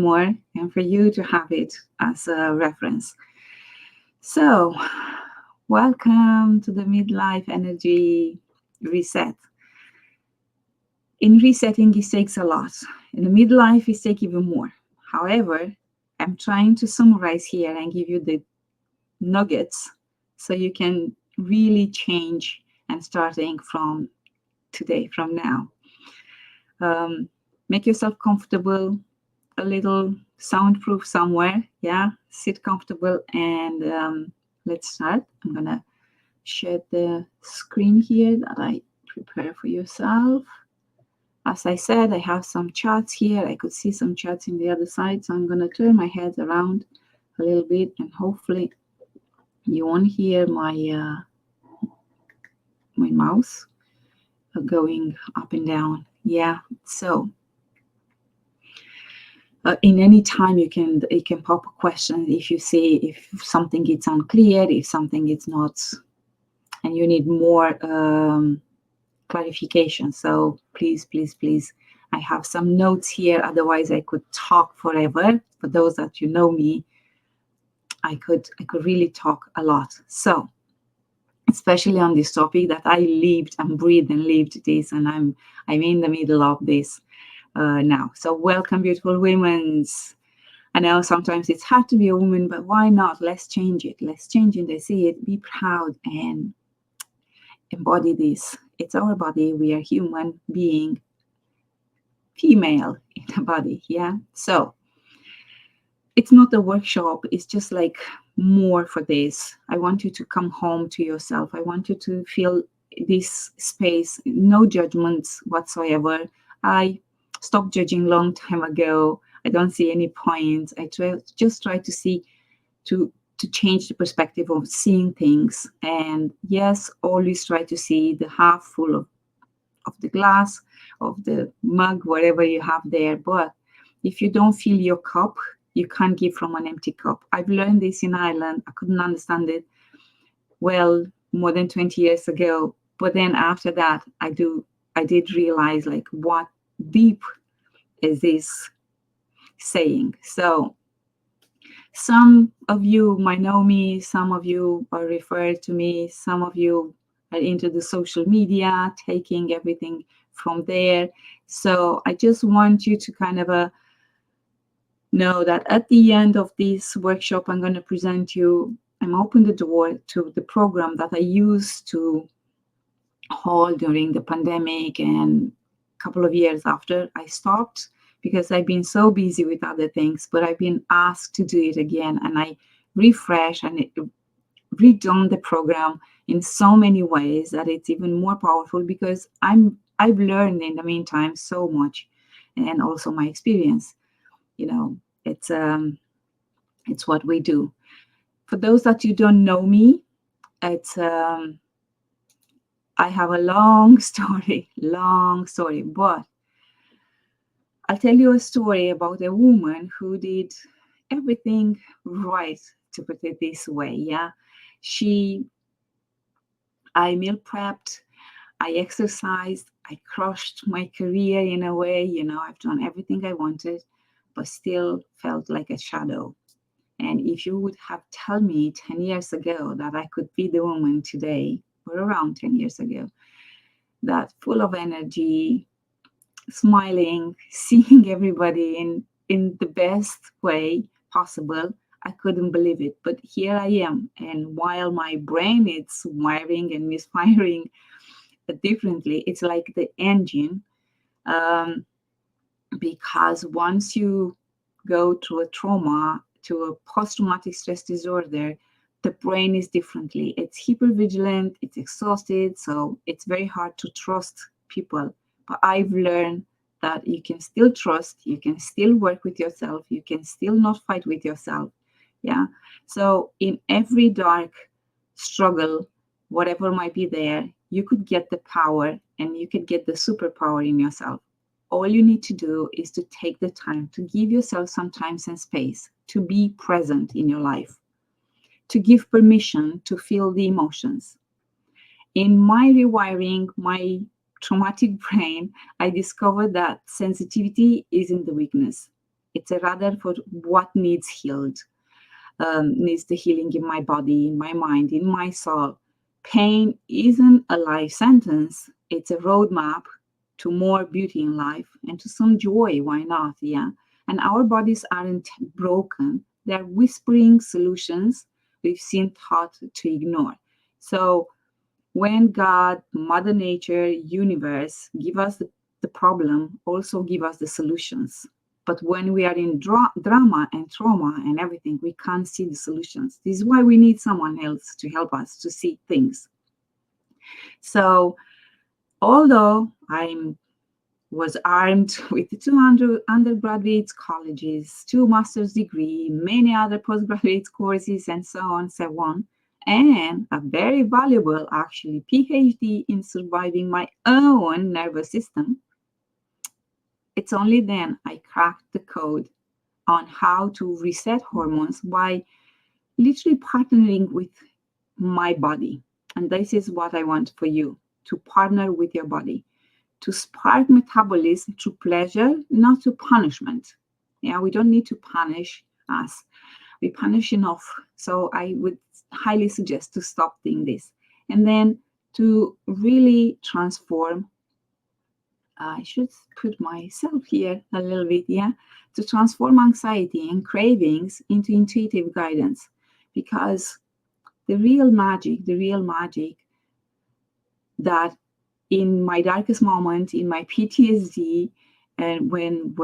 more and for you to have it as a reference. So, welcome to the Midlife Energy Reset. In resetting, it takes a lot. In the midlife, it takes even more. However, I'm trying to summarize here and give you the nuggets so you can really change and starting from today, from now. Um, make yourself comfortable, a little soundproof somewhere. Yeah, sit comfortable and let's start. I'm gonna share the screen here that I prepare for yourself. As I said, I have some charts here. I could see some charts in the other side, so I'm gonna turn my head around a little bit, and hopefully you won't hear my mouse going up and down. Yeah, so in any time you can pop a question if you see if something is unclear, if something is not, and you need more clarification. So please, I have some notes here. Otherwise, I could talk forever. For those that you know me, I could really talk a lot. So especially on this topic that I lived and breathed and lived this, and I'm in the middle of this now. So welcome, beautiful women's. I know sometimes it's hard to be a woman, but why not? Let's change it. Let's change it. I see it. Be proud and embody this. It's our body. We are human being, female in a body. Yeah. So it's not a workshop. It's just like more for this. I want you to come home to yourself. I want you to feel this space, no judgments whatsoever. I stopped judging long time ago. I don't see any point. Just try to see to change the perspective of seeing things. And yes, always try to see the half full of the glass, of the mug, whatever you have there. But if you don't fill your cup, you can't give from an empty cup. I've learned this in Ireland. I couldn't understand it well more than 20 years ago. But then after that, I did realize like what deep is this saying. So some of you might know me, some of you are referred to me, some of you are into the social media, taking everything from there. So I just want you to kind of know that at the end of this workshop, I'm going to present you, I'm open the door to the program that I used to hold during the pandemic and a couple of years after I stopped because I've been so busy with other things, but I've been asked to do it again, and I refresh and redone the program in so many ways that it's even more powerful because I've learned in the meantime so much, and also my experience. You know, it's what we do. For those that you don't know me, it's I have a long long story, but I'll tell you a story about a woman who did everything right, to put it this way. Yeah, she, I meal prepped, I exercised, I crushed my career in a way. I've done everything I wanted, but still felt like a shadow. And if you would have told me 10 years ago that I could be the woman today, or around 10 years ago, that full of energy, smiling, seeing everybody in the best way possible, I couldn't believe it. But here I am. And while my brain is wiring and misfiring differently, it's like the engine. Um, because once you go through a trauma, to a post-traumatic stress disorder, the brain is differently. It's hypervigilant, it's exhausted, so it's very hard to trust people. But I've learned that you can still trust, you can still work with yourself, you can still not fight with yourself. Yeah. So in every dark struggle, whatever might be there, you could get the power and you could get the superpower in yourself. All you need to do is to take the time to give yourself some time and space to be present in your life, to give permission to feel the emotions. In my rewiring, my traumatic brain, I discovered that sensitivity isn't the weakness. It's a rather for what needs healed, needs the healing in my body, in my mind, in my soul. Pain isn't a life sentence. It's a roadmap to more beauty in life and to some joy. Why not? Yeah. And our bodies aren't broken. They're whispering solutions we've seen taught to ignore. So when God, Mother Nature, universe give us the problem, also give us the solutions. But when we are in drama and trauma and everything, we can't see the solutions. This is why we need someone else to help us to see things. So although I was armed with 200 undergraduate colleges, 2 master's degree, many other postgraduate courses, and so on, and a very valuable, actually, PhD in surviving my own nervous system, it's only then I cracked the code on how to reset hormones by literally partnering with my body. And this is what I want for you, to partner with your body, to spark metabolism through pleasure, not to punishment. Yeah, we don't need to punish us. We punish enough. So I would highly suggest to stop doing this. And then to really transform, I should put myself here a little bit, yeah, to transform anxiety and cravings into intuitive guidance. Because the real magic that in my darkest moment, in my PTSD, and when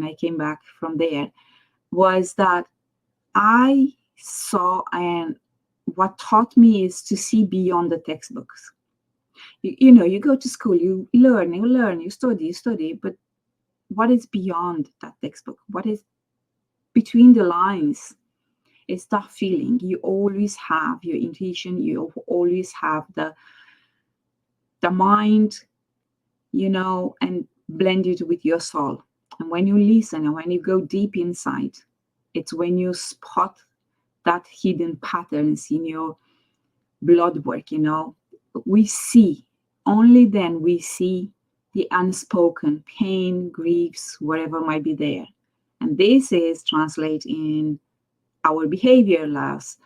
I came back from there, was that I saw, and what taught me is to see beyond the textbooks. You go to school, you learn, you study, but what is beyond that textbook? What is between the lines? It's that feeling. You always have your intuition, you always have the mind, and blend it with your soul. And when you listen and when you go deep inside, it's when you spot that hidden patterns in your blood work, we see, only then we see the unspoken pain, griefs, whatever might be there. And this is translate in our behavior loss.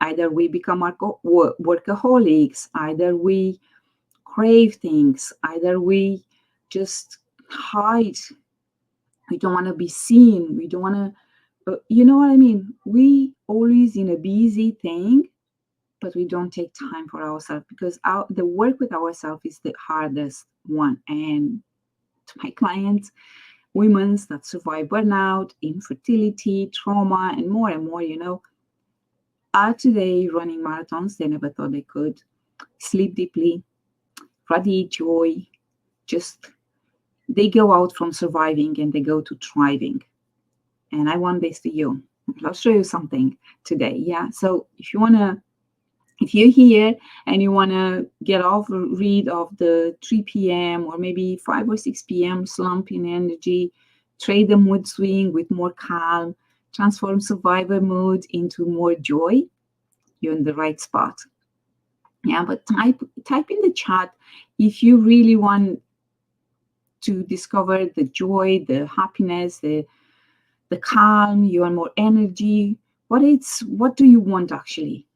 Either we become workaholics, either we crave things, either we just hide. We don't want to be seen. We don't want to, you know what I mean? We always in a busy thing, but we don't take time for ourselves, because the work with ourselves is the hardest one. And to my clients, women that survive burnout, infertility, trauma, and more, are today running marathons they never thought they could, sleep deeply, radiate joy, just they go out from surviving and they go to thriving. And I want this to you. I'll show you something today. Yeah. So if you're here and you want to get rid of the 3 p.m. or maybe 5 or 6 p.m. slump in energy, trade the mood swing with more calm, transform survivor mood into more joy, you're in the right spot. Yeah, but type in the chat if you really want to discover the joy, the happiness, the calm, you want more energy. What do you want actually?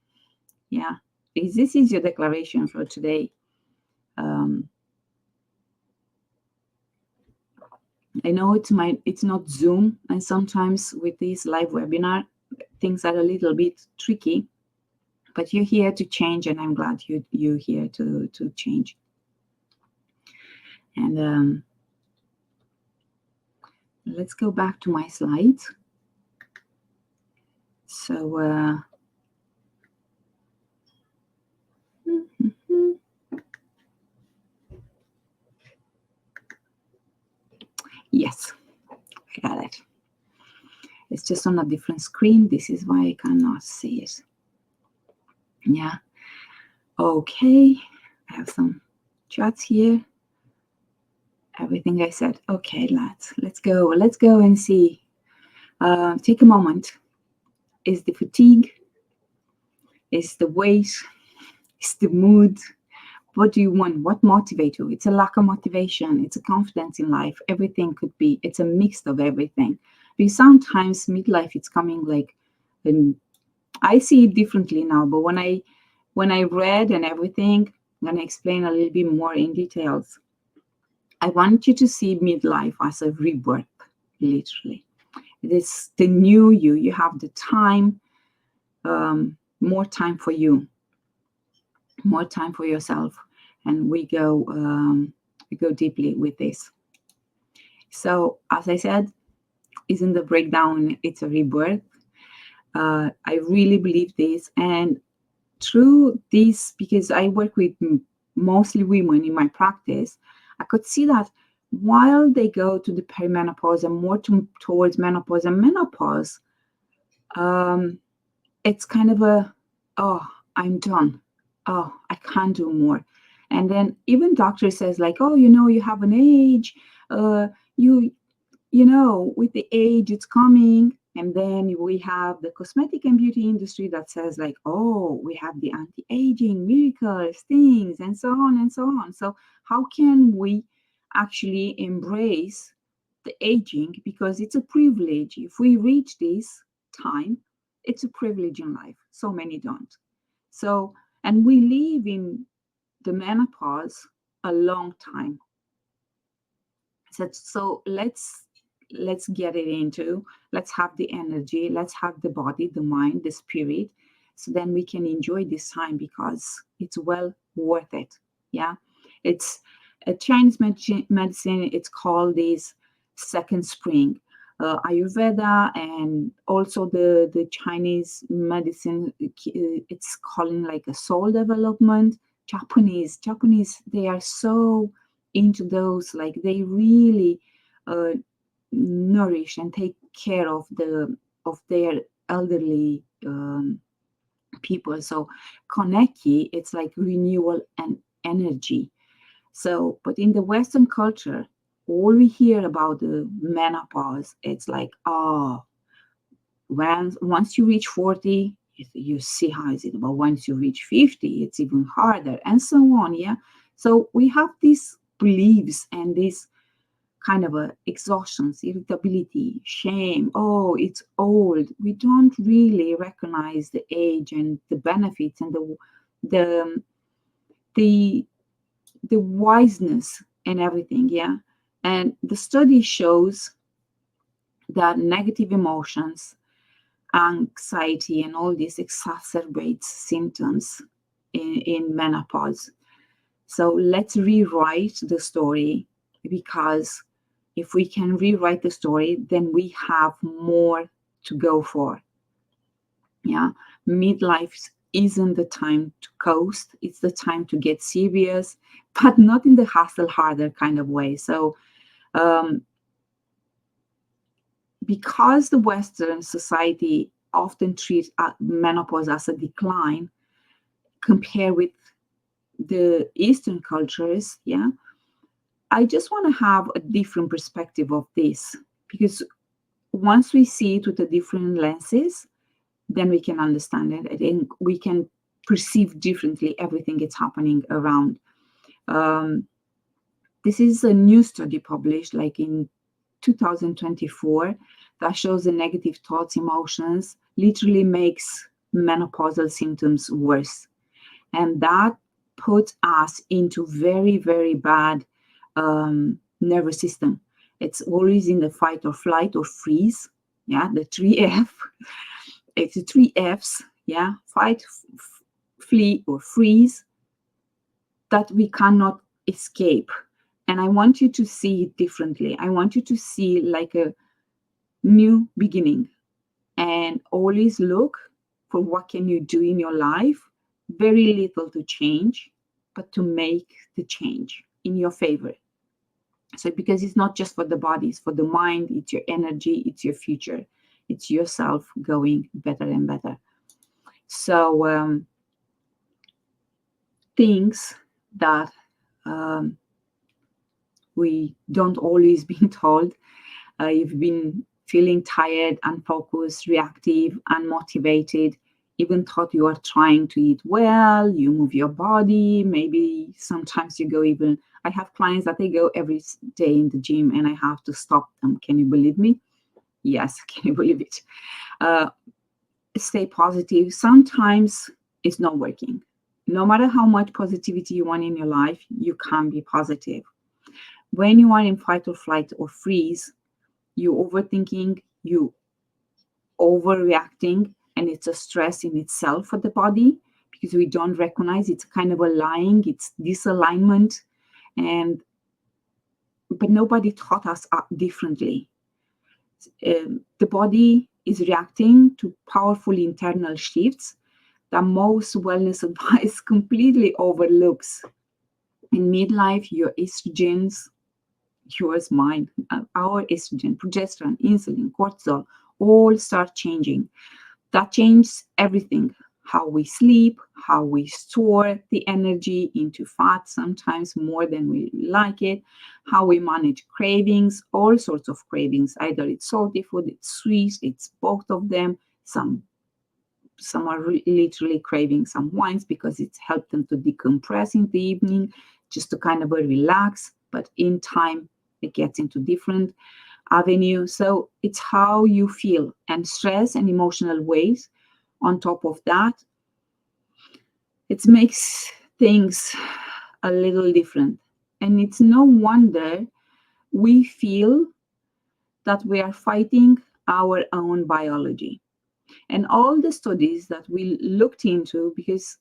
Yeah, because this is your declaration for today. I know it's not Zoom, and sometimes with this live webinar, things are a little bit tricky, but you're here to change, and I'm glad you're here to change. And let's go back to my slides. So yes, I got it. It's just on a different screen. This is why I cannot see it. Yeah. Okay. I have some chats here. Everything I said. Okay, let's go. Let's go and see. Take a moment. Is the fatigue? Is the weight? Is the mood? What do you want? What motivates you? It's a lack of motivation. It's a confidence in life. Everything could be. It's a mix of everything. Because sometimes midlife it's coming like, um, I see it differently now. But when I read and everything, I'm gonna explain a little bit more in details. I want you to see midlife as a rebirth, literally. It's the new you. You have the time, more time for you, more time for yourself, and we go deeply with this. So, as I said, isn't the breakdown? It's a rebirth. I really believe this, and through this, because I work with mostly women in my practice, I could see that while they go to the perimenopause and more towards menopause and menopause, um, it's kind of a, oh, I'm done. Oh, I can't do more. And then even doctor says like, oh, you have an age, uh, you with the age it's coming. And then we have the cosmetic and beauty industry that says like, oh, we have the anti-aging miracles, things, and so on and so on. So how can we actually embrace the aging? Because it's a privilege. If we reach this time, it's a privilege in life. So many don't. So, and we live in the menopause a long time. So let's get it into, let's have the energy, let's have the body, the mind, the spirit, so then we can enjoy this time because it's well worth it. Yeah, it's a Chinese medicine. It's called this second spring. Ayurveda and also the Chinese medicine, it's calling like a soul development. Japanese, they are so into those, like they really uh, nourish and take care of their elderly people. So koneki, it's like renewal and energy. So, but in the Western culture, all we hear about the menopause, it's like, oh, once you reach 40, you see how is it, but once you reach 50, it's even harder, and so on. Yeah. So we have these beliefs and this kind of a exhaustions, irritability, shame. Oh, it's old. We don't really recognize the age and the benefits and the the the wiseness and everything. Yeah. And the study shows that negative emotions, anxiety, and all this exacerbates symptoms in menopause. So let's rewrite the story, because if we can rewrite the story, then we have more to go for. Yeah. Midlife isn't the time to coast, it's the time to get serious, but not in the hustle harder kind of way. So, um, because the Western society often treats menopause as a decline compared with the Eastern cultures, yeah, I just want to have a different perspective of this, because once we see it with the different lenses, then we can understand it. I think we can perceive differently everything that's happening around. Um, this is a new study published like in 2024 that shows the negative thoughts, emotions literally makes menopausal symptoms worse. And that puts us into very, very bad nervous system. It's always in the fight or flight or freeze. Yeah, the 3F. It's the 3Fs. Yeah, fight, flee, or freeze, that we cannot escape. And I want you to see it differently. I want you to see like a new beginning, and always look for what can you do in your life. Very little to change, but to make the change in your favor. So because it's not just for the body, it's for the mind, it's your energy, it's your future, it's yourself going better and better. So things that um, we don't always been told. You've been feeling tired, unfocused, reactive, unmotivated, even thought you are trying to eat well, you move your body, maybe sometimes you go even. I have clients that they go every day in the gym and I have to stop them. Can you believe me? Yes, can you believe it? Uh, Stay positive. Sometimes it's not working. No matter how much positivity you want in your life, you can't be positive. When you are in fight or flight or freeze, you overthinking, you overreacting, and it's a stress in itself for the body because we don't recognize it's kind of a lying, it's disalignment, and but nobody taught us differently. The body is reacting to powerful internal shifts that most wellness advice completely overlooks. In midlife, your estrogens, yours, mine, our estrogen, progesterone, insulin, cortisol, all start changing. That changes everything. How we sleep, how we store the energy into fat, sometimes more than we like it, how we manage cravings, all sorts of cravings. Either it's salty food, it's sweet, it's both of them. Some are literally craving some wines because it's helped them to decompress in the evening, just to kind of relax. But in time, it gets into different avenue. So it's how you feel and stress and emotional ways. On top of that, it makes things a little different. And it's no wonder we feel that we are fighting our own biology. And all the studies that we looked into, because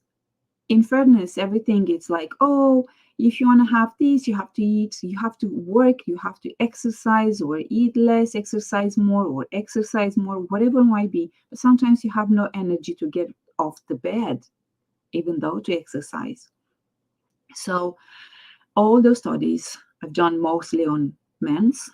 in fairness, everything is like, oh, if you want to have this, you have to eat, you have to work, you have to exercise, or eat less, exercise more, or exercise more, whatever it might be. But sometimes you have no energy to get off the bed, even though to exercise. So all those studies I've done mostly on men's.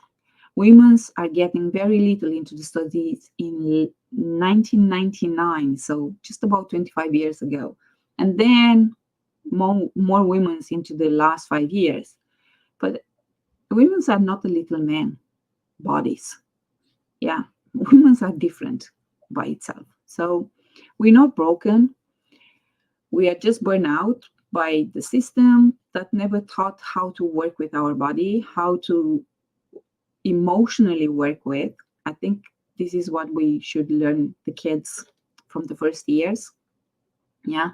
Women's are getting very little into the studies in 1999, so just about 25 years ago. And then more women's into the last 5 years. But women's are not the little men bodies. Yeah, women's are different by itself. So we're not broken. We are just burned out by the system that never taught how to work with our body, how to emotionally work with. I think this is what we should learn the kids from the first years. Yeah.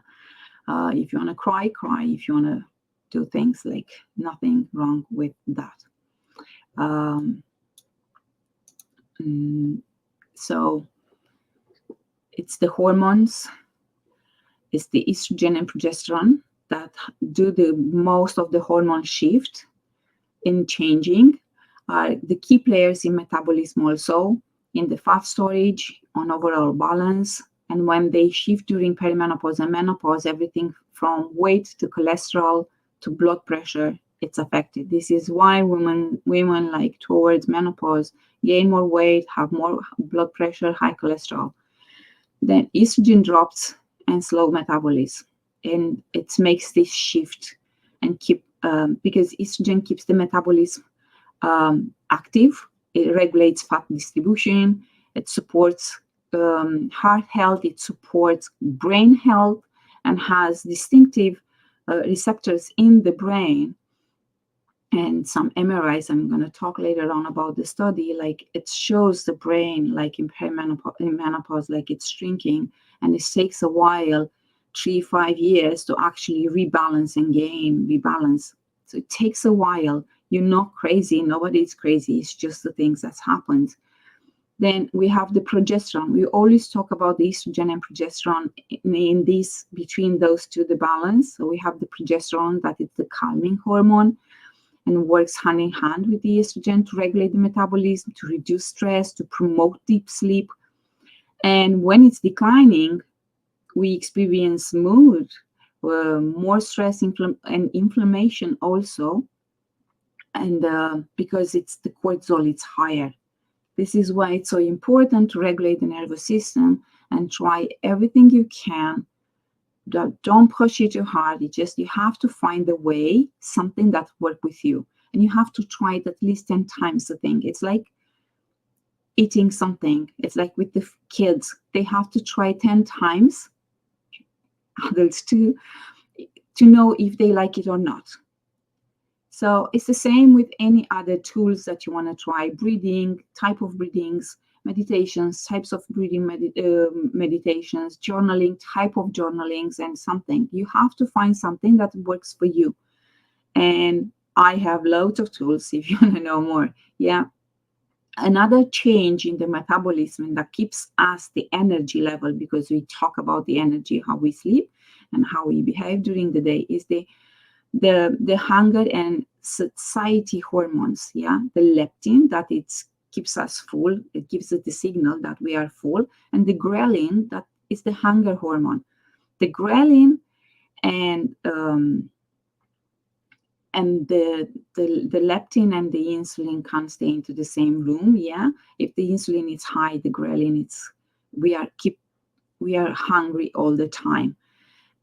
If you want to cry, cry. If you want to do things, like, nothing wrong with that. Um, so it's the hormones, it's the estrogen and progesterone that do the most of the hormone shift in changing, are the key players in metabolism, also in the fat storage, on overall balance. And when they shift during perimenopause and menopause, everything from weight to cholesterol to blood pressure, it's affected. This is why women like towards menopause gain more weight, have more blood pressure, high cholesterol. Then estrogen drops and slow metabolism, and it makes this shift and keep because estrogen keeps the metabolism active. It regulates fat distribution. It supports heart health. It supports brain health, and has distinctive receptors in the brain. And some MRIs, I'm going to talk later on about the study, like it shows the brain, like in menopause, like it's shrinking, and it takes a while, 3-5 years, to actually rebalance and rebalance. So it takes a while. You're not crazy. Nobody's crazy. It's just the things that's happened. Then we have the progesterone. We always talk about the estrogen and progesterone in this, between those two, the balance. So we have the progesterone, that is the calming hormone, and works hand in hand with the estrogen to regulate the metabolism, to reduce stress, to promote deep sleep. And when it's declining, we experience mood, more stress, and inflammation also. And because it's the cortisol, it's higher. This is why it's so important to regulate the nervous system and try everything you can. Don't push it too hard. You have to find a way, something that works with you. And you have to try it at least 10 times a thing. It's like eating something. It's like with the kids. They have to try 10 times, adults too, to know if they like it or not. So it's the same with any other tools that you want to try. Breathing, type of breathings, meditations, types of breathing meditations, journaling, type of journalings, and something. You have to find something that works for you. And I have loads of tools if you want to know more. Yeah. Another change in the metabolism that keeps us the energy level, because we talk about the energy, how we sleep and how we behave during the day, is the hunger and satiety hormones. Yeah, the leptin, that it keeps us full, it gives us the signal that we are full, and the ghrelin, that is the hunger hormone. The ghrelin and the leptin and the insulin can't stay into the same room. Yeah, if the insulin is high, the ghrelin, it's we are hungry all the time.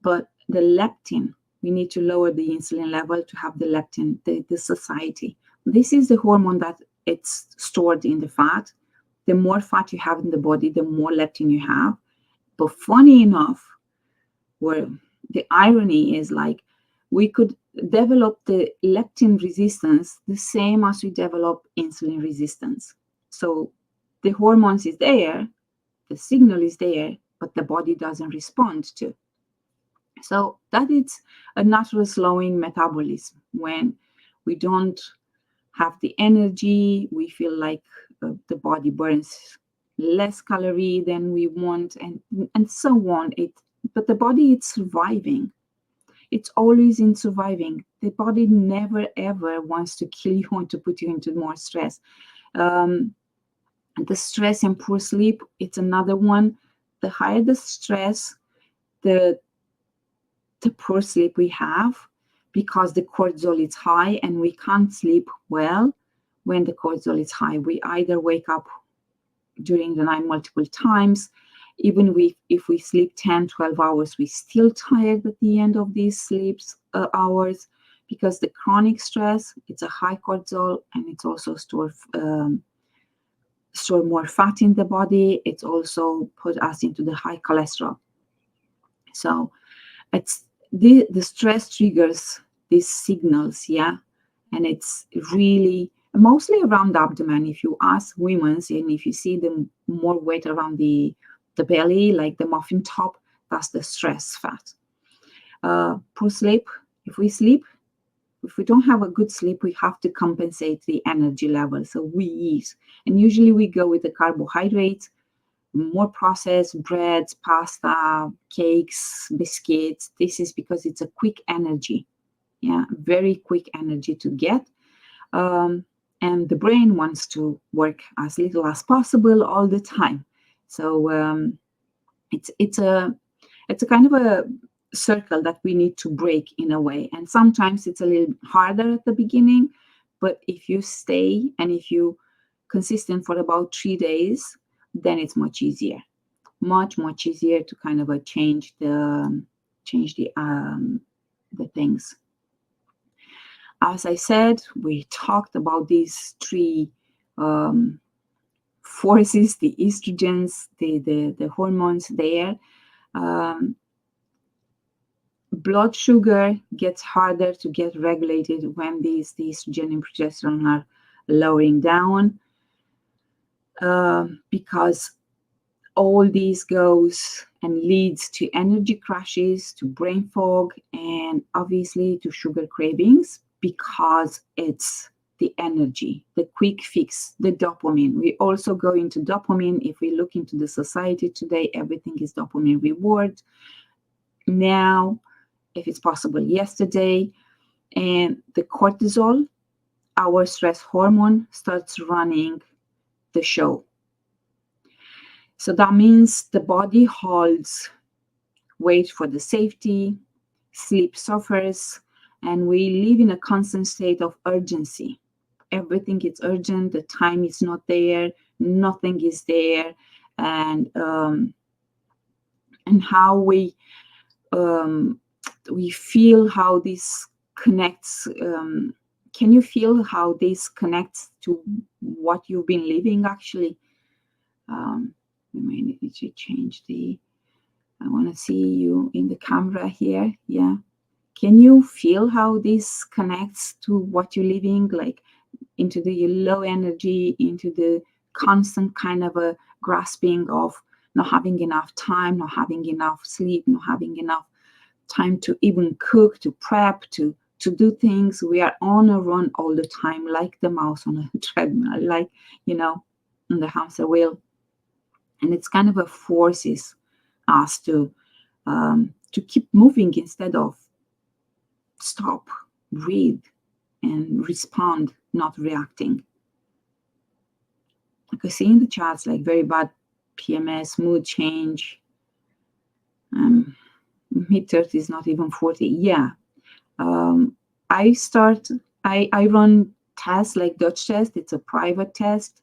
But the leptin, we need to lower the insulin level to have the leptin, the satiety. This is the hormone that it's stored in the fat. The more fat you have in the body, the more leptin you have. But funny enough, where the irony is, like, we could develop the leptin resistance the same as we develop insulin resistance. So the hormones is there, the signal is there, but the body doesn't respond to. So that is a natural slowing metabolism. When we don't have the energy, we feel like the body burns less calorie than we want, and so on. But the body is surviving. It's always in surviving. The body never ever wants to kill you or to put you into more stress. Um, the stress and poor sleep, it's another one. The higher the stress, the poor sleep we have, because the cortisol is high and we can't sleep well when the cortisol is high. We either wake up during the night multiple times. Even if we sleep 10, 12 hours, we're still tired at the end of these sleeps hours, because the chronic stress, it's a high cortisol, and it's also store more fat in the body. It's also put us into the high cholesterol. So it's the stress triggers these signals. Yeah, and it's really mostly around the abdomen. If you ask women, and if you see them more weight around the belly, like the muffin top, that's the stress fat. Poor sleep. If we don't have a good sleep, we have to compensate the energy level. So we eat, and usually we go with the carbohydrates, more processed breads, pasta, cakes, biscuits. This is because it's a quick energy. Yeah, very quick energy to get. And the brain wants to work as little as possible all the time. So it's a kind of a circle that we need to break in a way. And sometimes it's a little harder at the beginning, but if you stay and if you consistent for about 3 days, then it's much easier, much easier to kind of change the things. As I said, we talked about these three forces, the estrogens, the hormones there. Blood sugar gets harder to get regulated when the estrogen and progesterone are lowering down, because all these goes and leads to energy crashes, to brain fog, and obviously to sugar cravings, because it's the energy, the quick fix, the dopamine. We also go into dopamine. If we look into the society today, everything is dopamine reward now, if it's possible yesterday. And the cortisol, our stress hormone, starts running the show. So that means the body holds, wait for the safety, sleep suffers, and we live in a constant state of urgency. Everything is urgent, the time is not there, nothing is there. And how we feel how this connects. Can you feel how this connects to what you've been living actually? We may need to change I want to see you in the camera here. Yeah. Can you feel how this connects to what you're living, like into the low energy, into the constant kind of a grasping of not having enough time, not having enough sleep, not having enough time to even cook, to prep, to do things. We are on a run all the time, like the mouse on a treadmill, like, on the hamster wheel. And it's kind of a forces us to keep moving instead of stop, breathe, and respond, not reacting. I could see in the charts like very bad PMS, mood change, mid-30s, not even 40. Yeah. I run tests like Dutch test. It's a private test.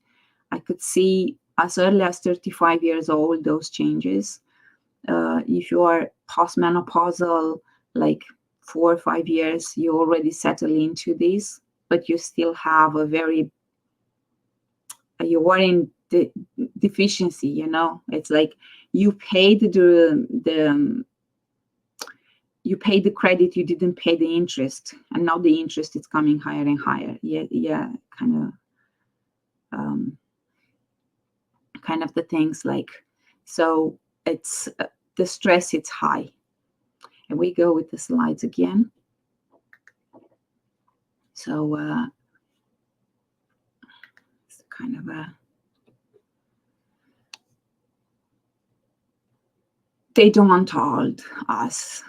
I could see as early as 35 years old those changes. If you are postmenopausal, like 4 or 5 years, you already settle into this, but you still have you are in the deficiency. It's like you paid you paid the credit, you didn't pay the interest, and now the interest is coming higher and higher. Yeah, kind of the things like, so it's the stress, it's high. And we go with the slides again. So it's kind of they don't told us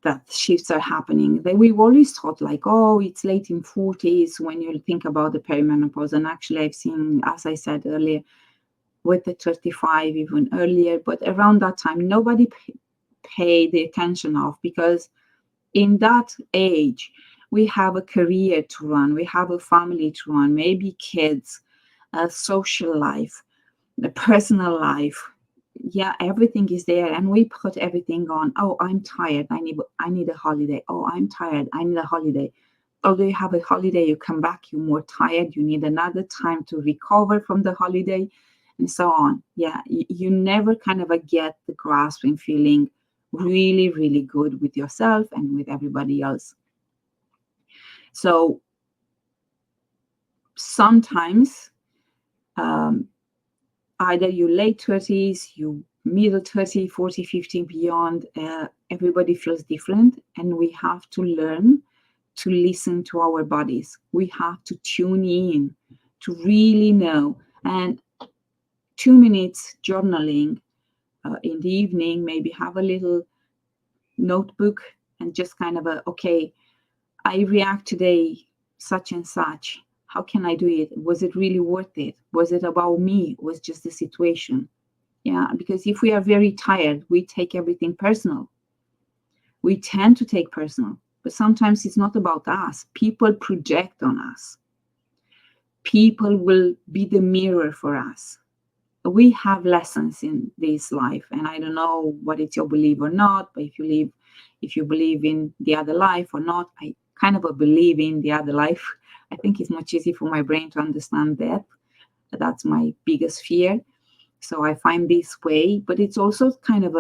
that shifts are happening. We've always thought like, oh, it's late in 40s when you think about the perimenopause. And actually I've seen, as I said earlier, with the 35, even earlier, but around that time, nobody paid the attention of, because in that age, we have a career to run, we have a family to run, maybe kids, a social life, the personal life. Yeah, everything is there, and we put everything on. Oh, I'm tired. I need a holiday. Oh, I'm tired. I need a holiday. Although you have a holiday, you come back, you're more tired. You need another time to recover from the holiday, and so on. Yeah, you never kind of get the grasp and feeling really, really good with yourself and with everybody else. So sometimes either you late 30s, you middle 30, 40, 50, beyond, everybody feels different, and we have to learn to listen to our bodies. We have to tune in to really know. And 2 minutes journaling in the evening, maybe have a little notebook and just kind of okay, I react today such and such. How can I do it? Was it really worth it? Was it about me? Was just the situation? Yeah, because if we are very tired, we take everything personal. We tend to take personal, but sometimes it's not about us. People project on us. People will be the mirror for us. We have lessons in this life, and I don't know what it's your belief or not, but if you believe in the other life or not, I kind of believe in the other life. I think it's much easier for my brain to understand that. That's my biggest fear. So I find this way, but it's also kind of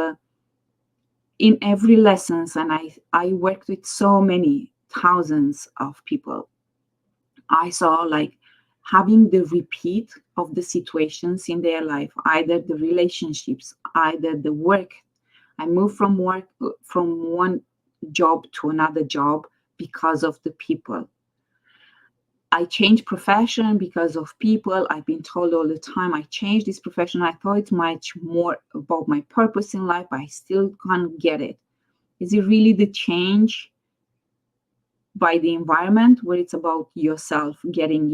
in every lessons, and I worked with so many thousands of people. I saw like having the repeat of the situations in their life, either the relationships, either the work. I moved from one job to another job because of the people. I changed profession because of people. I've been told all the time, I changed this profession. I thought it's much more about my purpose in life, but I still can't get it. Is it really the change by the environment, where it's about yourself getting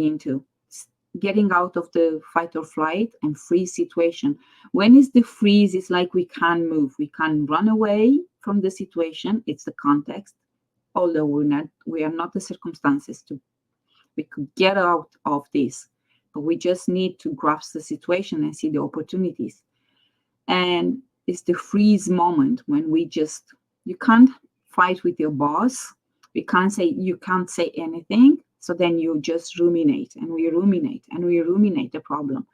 out of the fight or flight and freeze situation? When is the freeze? It's like we can't move. We can't run away from the situation. It's the context. Although we are not the circumstances we could get out of this, but we just need to grasp the situation and see the opportunities. And it's the freeze moment when you can't fight with your boss. You can't say anything. So then you just ruminate, and we ruminate the problem.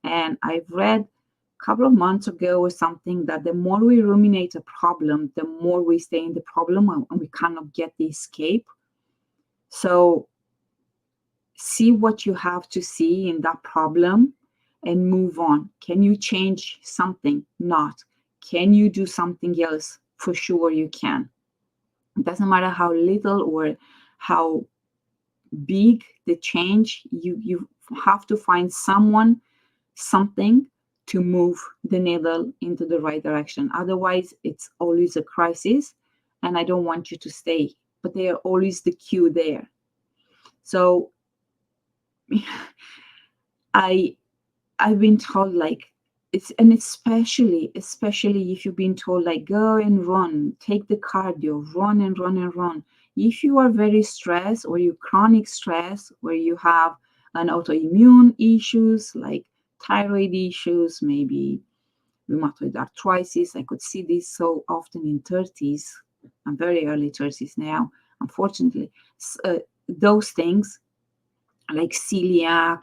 And I've read a couple of months ago or something that the more we ruminate a problem, the more we stay in the problem, and we cannot get the escape. So see what you have to see in that problem, and move on. Can you change something? Not. Can you do something else? For sure you can. It doesn't matter how little or how big the change, you have to find someone, something to move the needle into the right direction. Otherwise, it's always a crisis, and I don't want you to stay. But they are always the cue there. So I I've been told like it's, and especially if you've been told like go and run, take the cardio, run and run and run. If you are very stressed or you chronic stress where you have an autoimmune issues like thyroid issues, maybe rheumatoid arthritis. I could see this so often in 30s. I'm very early 30s now, unfortunately. Those things like celiac,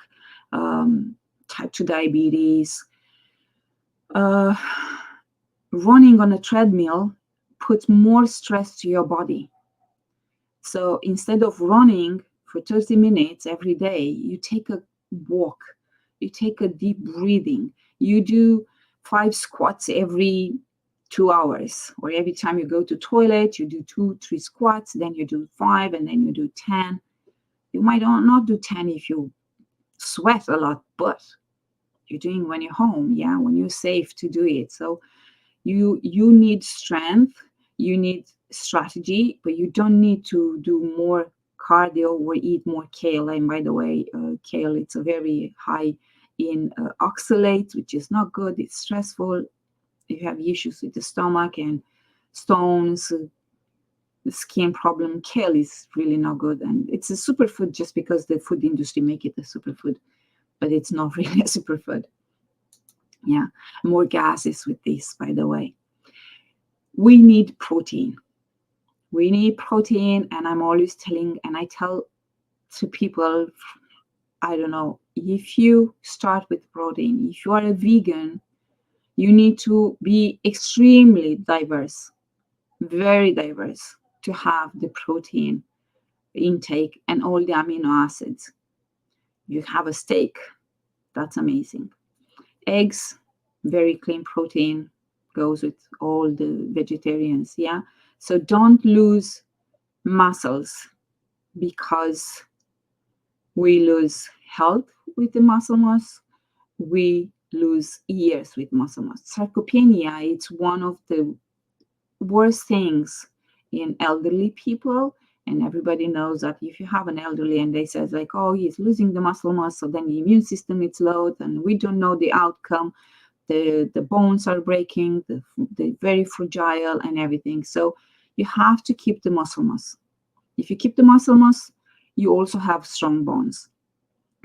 um, type 2 diabetes, uh, running on a treadmill puts more stress to your body. So instead of running for 30 minutes every day, you take a walk, you take a deep breathing, you do 5 squats every 2 hours, or every time you go to toilet, you do 2, 3 squats, then you do 5, and then you do 10. You might not do 10 if you sweat a lot, but you're doing when you're home, yeah, when you're safe to do it. So you need strength, you need strategy, but you don't need to do more cardio or eat more kale. And by the way, kale, it's a very high in oxalates, which is not good. It's stressful. If you have issues with the stomach and stones, the skin problem, kale is really not good. And it's a superfood just because the food industry make it a superfood, but it's not really a superfood. Yeah, more gases with this, by the way. We need protein. We need protein, and I'm always telling, and I tell to people, I don't know, if you start with protein, if you are a vegan, you need to be extremely diverse, very diverse, to have the protein intake and all the amino acids. You have a steak, that's amazing. Eggs, very clean protein, goes with all the vegetarians, yeah? So don't lose muscles because we lose health with the muscle mass, we lose years with muscle mass. Sarcopenia, it's one of the worst things in elderly people. And everybody knows that if you have an elderly and they says like, oh, he's losing the muscle mass, so then the immune system is low, and we don't know the outcome. The bones are breaking, they're very fragile and everything. So you have to keep the muscle mass. If you keep the muscle mass, you also have strong bones.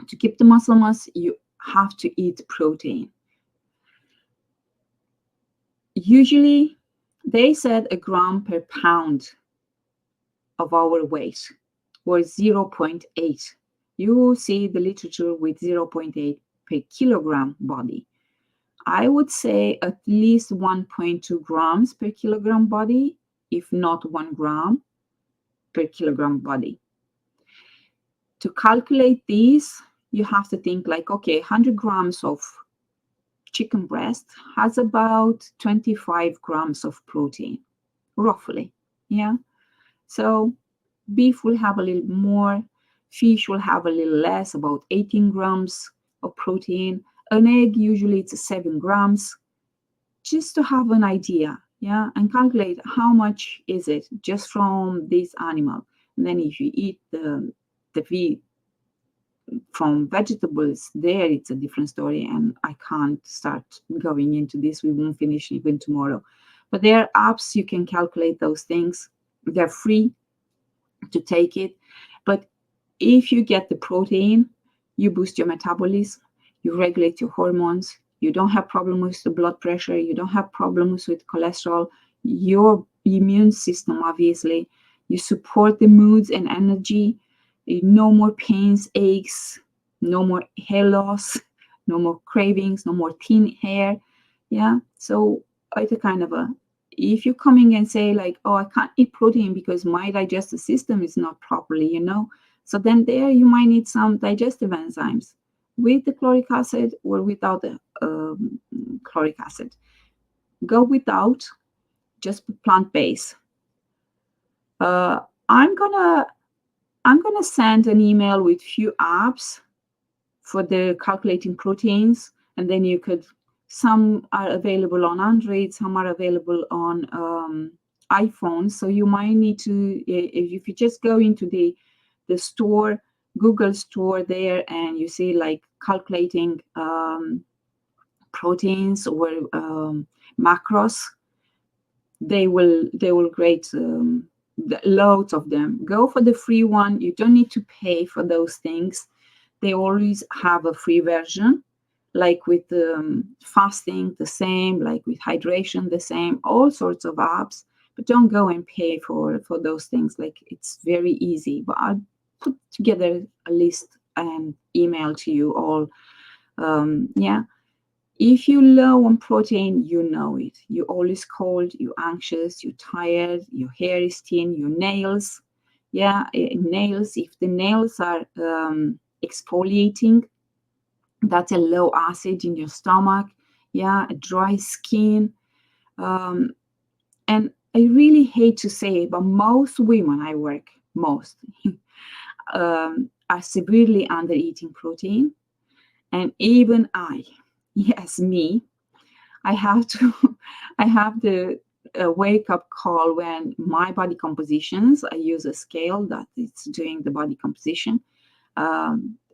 To keep the muscle mass, you have to eat protein. Usually, they said a gram per pound of our weight or 0.8. You see the literature with 0.8 per kilogram body. I would say at least 1.2 grams per kilogram body, if not 1 gram per kilogram body. To calculate these, you have to think like, okay, 100 grams of chicken breast has about 25 grams of protein, roughly. Yeah. So beef will have a little more, fish will have a little less, about 18 grams of protein. An egg, usually it's 7 grams, just to have an idea, yeah, and calculate how much is it just from this animal. And then if you eat the feed from vegetables, there it's a different story, and I can't start going into this. We won't finish even tomorrow. But there are apps you can calculate those things. They're free to take it. But if you get the protein, you boost your metabolism, you regulate your hormones, you don't have problems with the blood pressure, you don't have problems with cholesterol, your immune system, obviously, you support the moods and energy, no more pains, aches, no more hair loss, no more cravings, no more thin hair. Yeah. So it's a kind of a, if you're coming and say like, oh, I can't eat protein because my digestive system is not properly, so then there you might need some digestive enzymes. with the chloric acid or without the chloric acid. Go without, just plant-based. I'm gonna send an email with few apps for the calculating proteins, and then you could. Some are available on Android, some are available on iPhone. So you might need to, if you just go into the store, Google store there, and you see like calculating proteins or macros, they will create loads of them. Go for the free one. You don't need to pay for those things. They always have a free version, like with fasting, the same, like with hydration, the same, all sorts of apps. But don't go and pay for those things. Like, it's very easy. But I'll put together a list and email to you all. Yeah. If you're low on protein, you know it. You're always cold, you're anxious, you're tired, your hair is thin, your nails. Yeah, nails. If the nails are exfoliating, that's a low acid in your stomach. Yeah, a dry skin. And I really hate to say it, but most women I work, most, are severely under eating protein. And even I, yes, me, I have to, I have the wake up call when my body compositions, I use a scale that it's doing the body composition.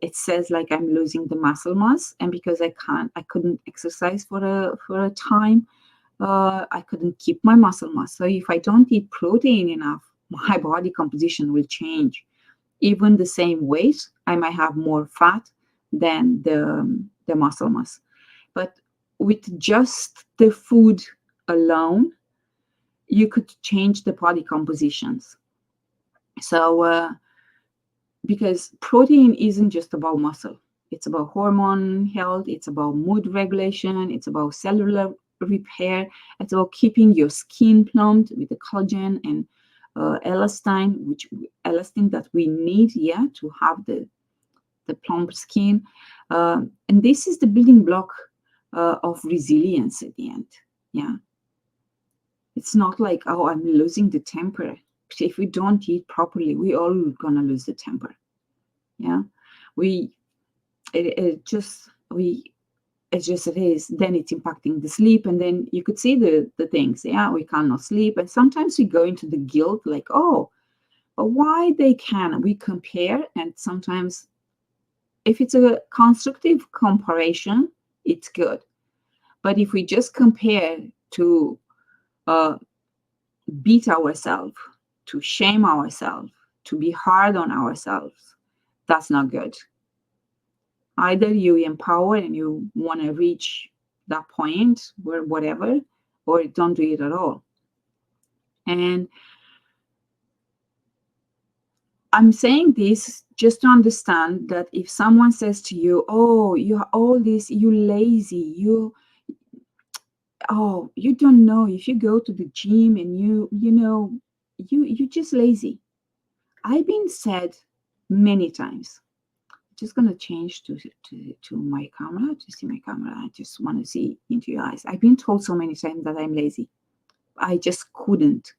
It says like I'm losing the muscle mass, and because I couldn't exercise for a time, I couldn't keep my muscle mass. So if I don't eat protein enough, my body composition will change. Even the same weight, I might have more fat than the muscle mass. But with just the food alone, you could change the body compositions. So because protein isn't just about muscle, it's about hormone health, it's about mood regulation, it's about cellular repair, it's about keeping your skin plumped with the collagen and elastin that we need, yeah, to have the plump skin. And this is the building block of resilience at the end. Yeah. It's not like, oh, I'm losing the temper. If we don't eat properly, we all gonna lose the temper. Yeah. It just it is. Then it's impacting the sleep, and then you could see the things. Yeah, we cannot sleep. And sometimes we go into the guilt, like, oh, but why they can? We compare, and sometimes if it's a constructive comparison, it's good. But if we just compare to beat ourselves, to shame ourselves, to be hard on ourselves, that's not good. Either you empower and you want to reach that point where whatever, or don't do it at all. And I'm saying this just to understand that if someone says to you, oh, you are all this, you lazy, you don't know, if you go to the gym and you're just lazy. I've been said many times. Just gonna change to my camera to see my camera. I just want to see into your eyes. I've been told so many times that I'm lazy. I just couldn't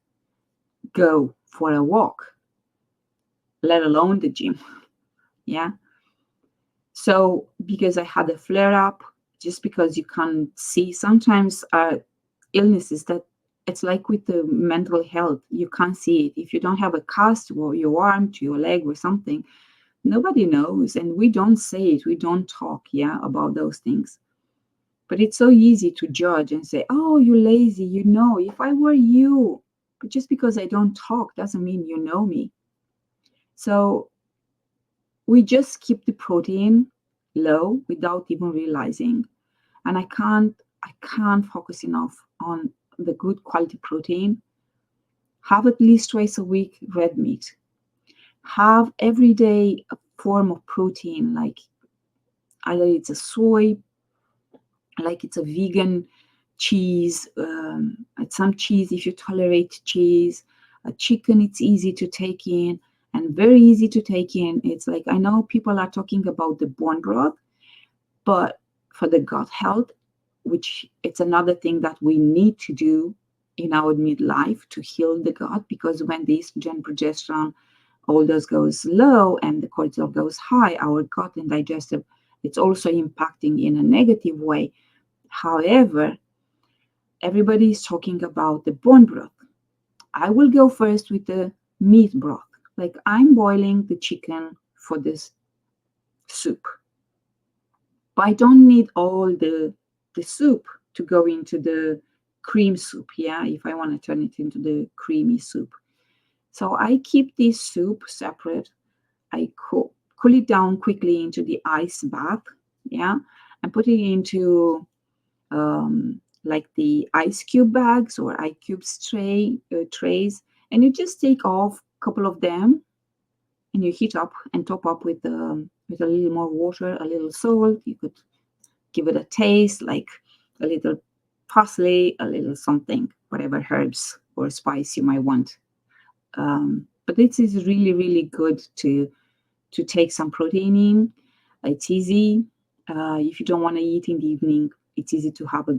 go for a walk, let alone the gym. Yeah. So because I had a flare up, just because you can't see, sometimes illnesses that it's like with the mental health, you can't see it. If you don't have a cast or your arm to your leg or something, nobody knows, and we don't say it, we don't talk, yeah, about those things. But it's so easy to judge and say, oh, you're lazy, if I were you. But just because I don't talk doesn't mean you know me. So we just keep the protein low without even realizing. And I can't focus enough on the good quality protein. Have at least twice a week red meat. Have every day a form of protein, like either it's a soy, like it's a vegan cheese, some cheese if you tolerate cheese, a chicken, it's easy to take in and very easy to take in. It's like, I know people are talking about the bone broth. But for the gut health, which it's another thing that we need to do in our midlife to heal the gut, because when the estrogen, progesterone, all those goes low and the cortisol goes high, our gut and digestive, it's also impacting in a negative way. However, everybody is talking about the bone broth. I will go first with the meat broth. Like I'm boiling the chicken for this soup, but I don't need all the soup to go into the cream soup. Yeah, if I want to turn it into the creamy soup, so I keep this soup separate. I cool it down quickly into the ice bath. Yeah, and put it into like the ice cube bags or ice cubes trays, and you just take off a couple of them and you heat up and top up with a little more water, a little salt. You could give it a taste, like a little parsley, a little something, whatever herbs or spice you might want. But this is really, really good to take some protein in. It's easy. If you don't want to eat in the evening, it's easy to have a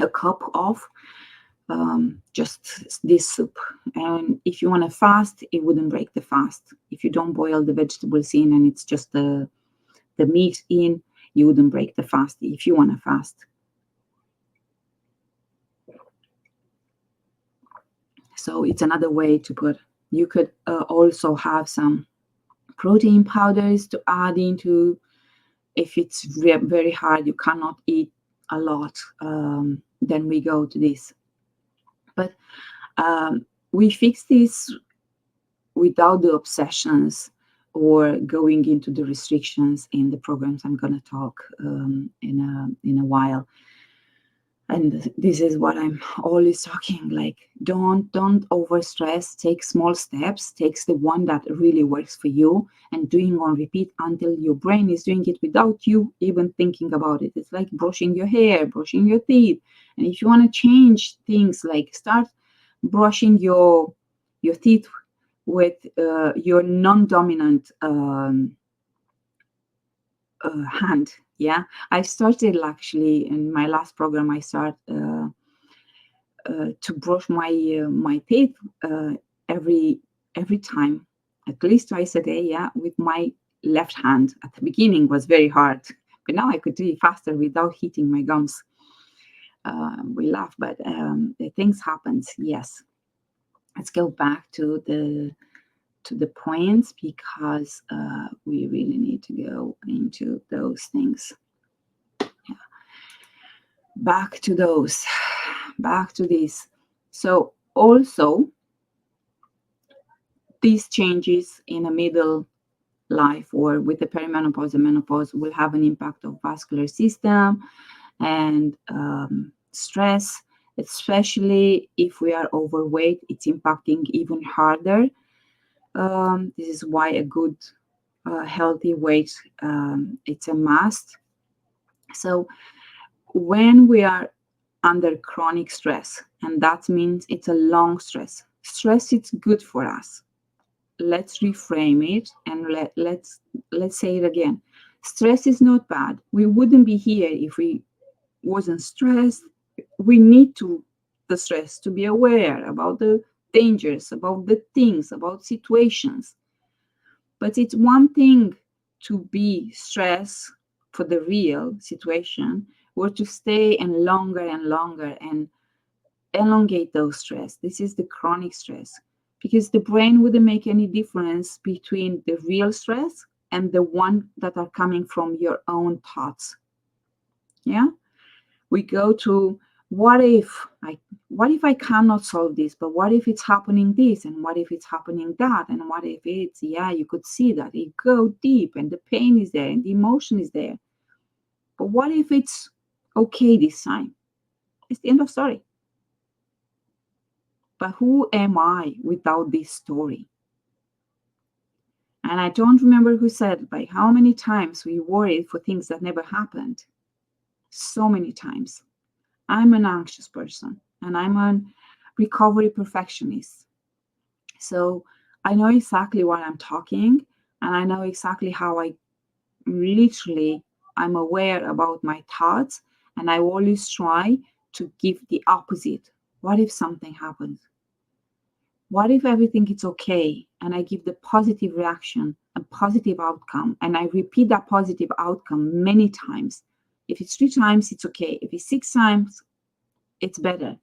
cup of just this soup. And if you want to fast, it wouldn't break the fast. If you don't boil the vegetables in and it's just the meat in, you wouldn't break the fast if you want to fast. So it's another way to put. You could also have some protein powders to add into if it's very hard, you cannot eat a lot, then we go to this. But we fix this without the obsessions or going into the restrictions in the programs I'm going to talk in a while. And this is what I'm always talking, like don't over stress. Take small steps, takes the one that really works for you and doing on repeat until your brain is doing it without you even thinking about it. It's like brushing your hair, brushing your teeth. And if you want to change things, like start brushing your teeth with your non-dominant hand. Yeah, I started actually in my last program. I started to brush my teeth every time, at least twice a day. Yeah, with my left hand. At the beginning was very hard, but now I could do it faster without hitting my gums. We laugh, but the things happens. Yes, let's go back to the points because we really need to go into those things. Yeah. Back to this. So also these changes in a middle life or with the perimenopause and menopause will have an impact of vascular system and stress, especially if we are overweight. It's impacting even harder. This is why a good healthy weight, it's a must. So when we are under chronic stress, and that means it's a long stress is good for us. Let's reframe it and let's say it again. Stress is not bad. We wouldn't be here if we wasn't stressed. We need the stress to be aware about the dangers, about the things, about situations. But it's one thing to be stressed for the real situation or to stay and longer and elongate those stress. This is the chronic stress, because the brain wouldn't make any difference between the real stress and the one that are coming from your own thoughts. Yeah, we go to what if I cannot solve this, but what if it's happening this, and what if it's happening that, and what if it's, yeah, you could see that it go deep and the pain is there and the emotion is there. But what if it's okay this time? It's the end of story. But who am I without this story? And I don't remember who said, by how many times we worried for things that never happened. So many times. I'm an anxious person and I'm a recovery perfectionist. So I know exactly what I'm talking, and I know exactly how I literally, I'm aware about my thoughts, and I always try to give the opposite. What if something happens? What if everything is okay? And I give the positive reaction, a positive outcome, and I repeat that positive outcome many times. If it's 3 times, it's okay. If it's 6 times, it's better.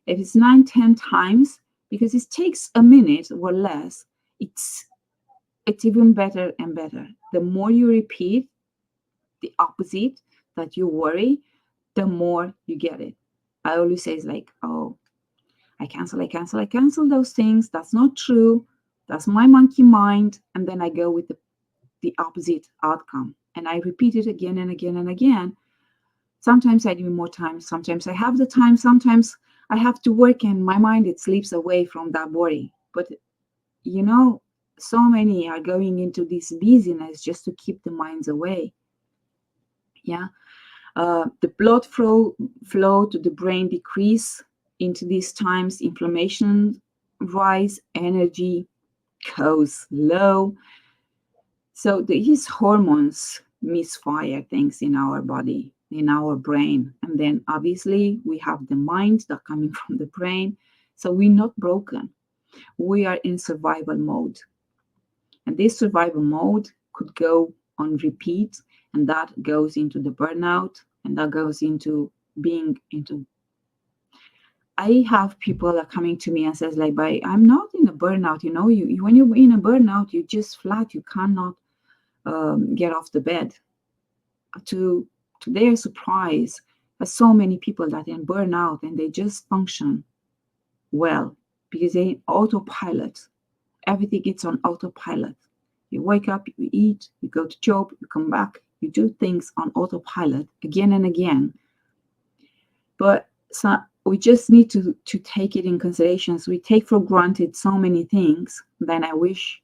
If it's 9, 10 times, because it takes a minute or less, it's it's even better and better. The more you repeat the opposite, that you worry, the more you get it. I always say it's like, oh, I cancel those things. That's not true. That's my monkey mind. And then I go with the opposite outcome. And I repeat it again and again and again. Sometimes I do more time. Sometimes I have the time. Sometimes I have to work and my mind, it sleeps away from that worry. But, you know, so many are going into this busyness just to keep the minds away. Yeah. The blood flow to the brain decrease into these times, inflammation rise, energy goes low. So these hormones misfire things in our body, in our brain. And then obviously we have the mind that coming from the brain. So we're not broken. We are in survival mode. And this survival mode could go on repeat, and that goes into the burnout, and that goes into being into. I have people that are coming to me and says like, "But I'm not in a burnout. You know, when you're in a burnout, you just flat. You cannot get off the bed." To their surprise, there's so many people that in burnout and they just function well because they autopilot. Everything gets on autopilot. You wake up, you eat, you go to job, you come back, you do things on autopilot again and again. But so we just need to take it in consideration. So we take for granted so many things. Then I wish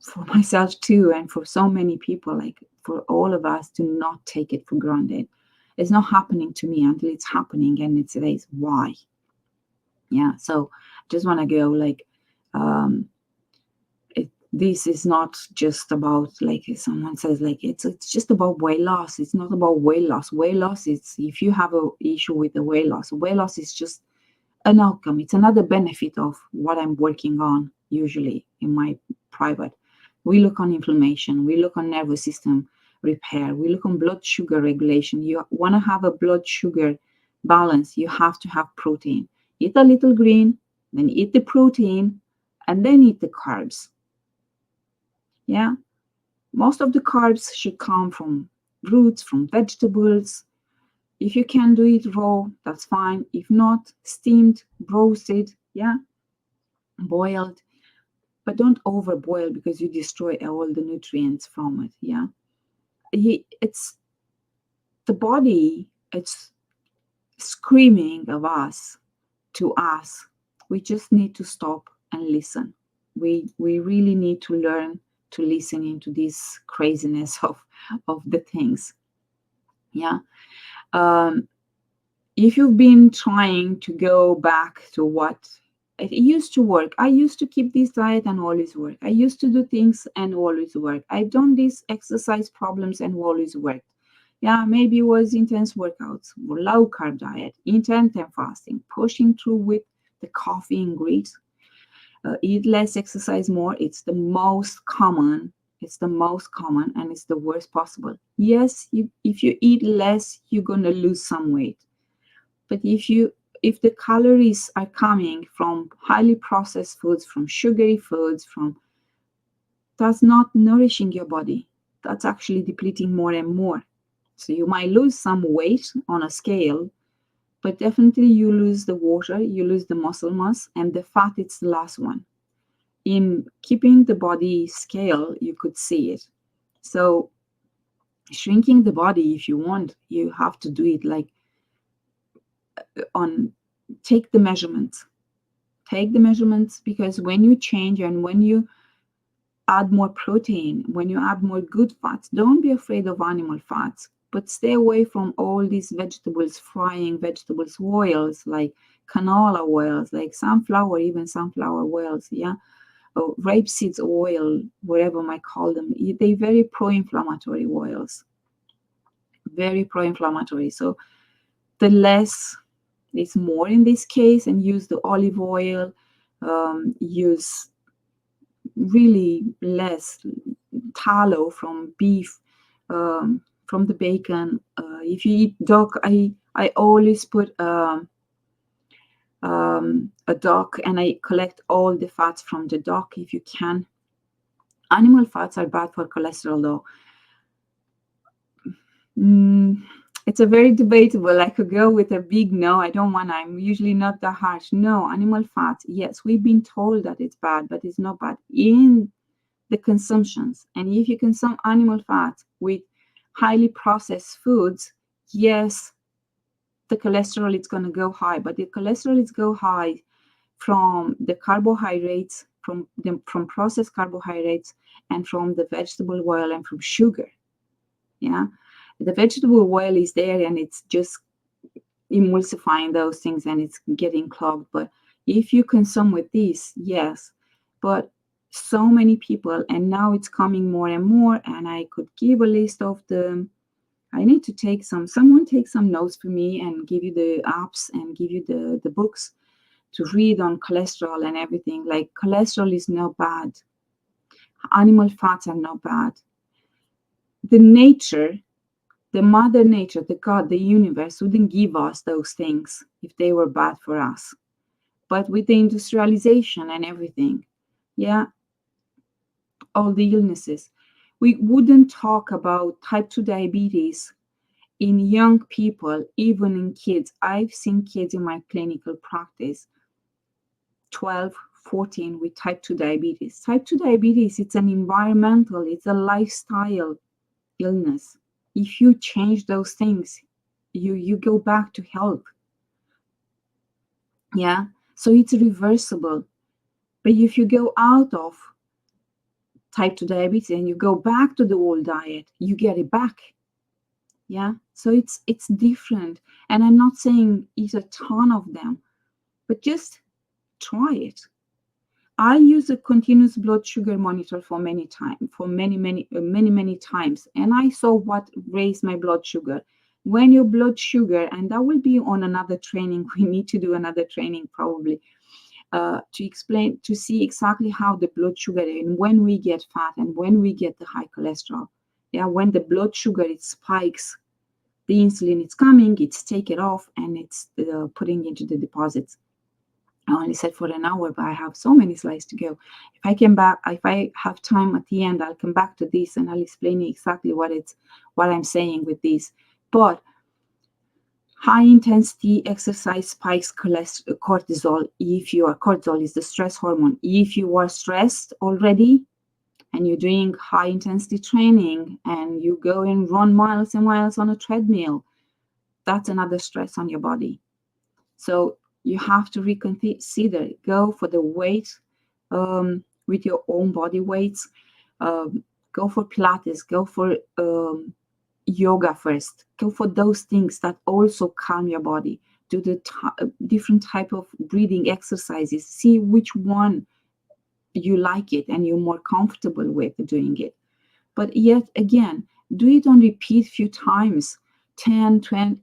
for myself too, and for so many people, like for all of us, to not take it for granted. It's not happening to me until it's happening, and it's today's why. Yeah. So I just want to go like, um, this is not just about, like someone says, like it's just about weight loss. It's not about weight loss. Weight loss is, if you have a issue with the weight loss is just an outcome. It's another benefit of what I'm working on usually in my private. We look on inflammation, we look on nervous system repair, we look on blood sugar regulation. You want to have a blood sugar balance, you have to have protein. Eat a little green, then eat the protein, and then eat the carbs. Yeah. Most of the carbs should come from roots, from vegetables. If you can do it raw, that's fine. If not, steamed, roasted, yeah, boiled. But don't overboil because you destroy all the nutrients from it. Yeah. It's the body, it's screaming of us to us. We just need to stop and listen. We really need to learn to listen into this craziness of the things. Yeah. Um, if you've been trying to go back to what it used to work, I used to keep this diet and always work. I used to do things and always work. I've done these exercise problems and always worked. Yeah, maybe it was intense workouts, low carb diet, intermittent fasting, pushing through with the coffee and grease, eat less, exercise more. It's the most common. It's the most common, and it's the worst possible. Yes, if you eat less, you're gonna lose some weight. But if the calories are coming from highly processed foods, from sugary foods, from, that's not nourishing your body. That's actually depleting more and more. So you might lose some weight on a scale, but definitely you lose the water, you lose the muscle mass, and the fat, it's the last one. In keeping the body scale, you could see it. So shrinking the body, if you want, you have to do it like on, take the measurements. Take the measurements, because when you change and when you add more protein, when you add more good fats, don't be afraid of animal fats, but stay away from all these vegetables, frying vegetables, oils like canola oils, like sunflower, even sunflower oils. Yeah. rapeseed oil, whatever I call them, they're very pro-inflammatory oils, very pro-inflammatory. So the less is more in this case, and use the olive oil, use really less tallow from beef, from the bacon. If you eat duck, I always put a duck, and I collect all the fats from the duck if you can. Animal fats are bad for cholesterol though. Mm, it's a very debatable. I could go with a big no. I don't want. I'm usually not that harsh. No, animal fat. Yes, we've been told that it's bad, but it's not bad in the consumptions. And if you consume animal fat with highly processed foods, yes, the cholesterol is going to go high. But the cholesterol is go high from the carbohydrates, from processed carbohydrates, and from the vegetable oil and from sugar. Yeah, the vegetable oil is there, and it's just emulsifying those things, and it's getting clogged. But if you consume with this, yes. But so many people, and now it's coming more and more, and I could give a list of them. I need to take someone take some notes for me and give you the apps and give you the books to read on cholesterol and everything. Like, cholesterol is not bad. Animal fats are not bad. The nature, the mother nature, the God, the universe wouldn't give us those things if they were bad for us. But with the industrialization and everything, yeah, all the illnesses, we wouldn't talk about type 2 diabetes in young people, even in kids. I've seen kids in my clinical practice, 12, 14, with type 2 diabetes. Type 2 diabetes, it's an environmental, it's a lifestyle illness. If you change those things, you go back to health. Yeah, so it's reversible. But if you go out of type 2 diabetes and you go back to the old diet, you get it back. Yeah, so it's different. And I'm not saying eat a ton of them, but just try it. I use a continuous blood sugar monitor for many times, for many times, and I saw what raised my blood sugar. When your blood sugar, and that will be on another training, we need to do another training probably, to explain, to see exactly how the blood sugar, and when we get fat and when we get the high cholesterol. Yeah, when the blood sugar, it spikes, the insulin is coming, it's taken off, and it's putting into the deposits. I only said for an hour, but I have so many slides to go. If I have time at the end, I'll come back to this and I'll explain exactly what I'm saying with this. But high intensity exercise spikes cortisol. Cortisol is the stress hormone. If you are stressed already and you're doing high intensity training and you go and run miles and miles on a treadmill, that's another stress on your body. So you have to reconsider, go for the weight, with your own body weights, go for Pilates, go for yoga first, go for those things that also calm your body. Do the different type of breathing exercises, see which one you like it and you're more comfortable with doing it. But yet again, do it on repeat few times, 10, 20,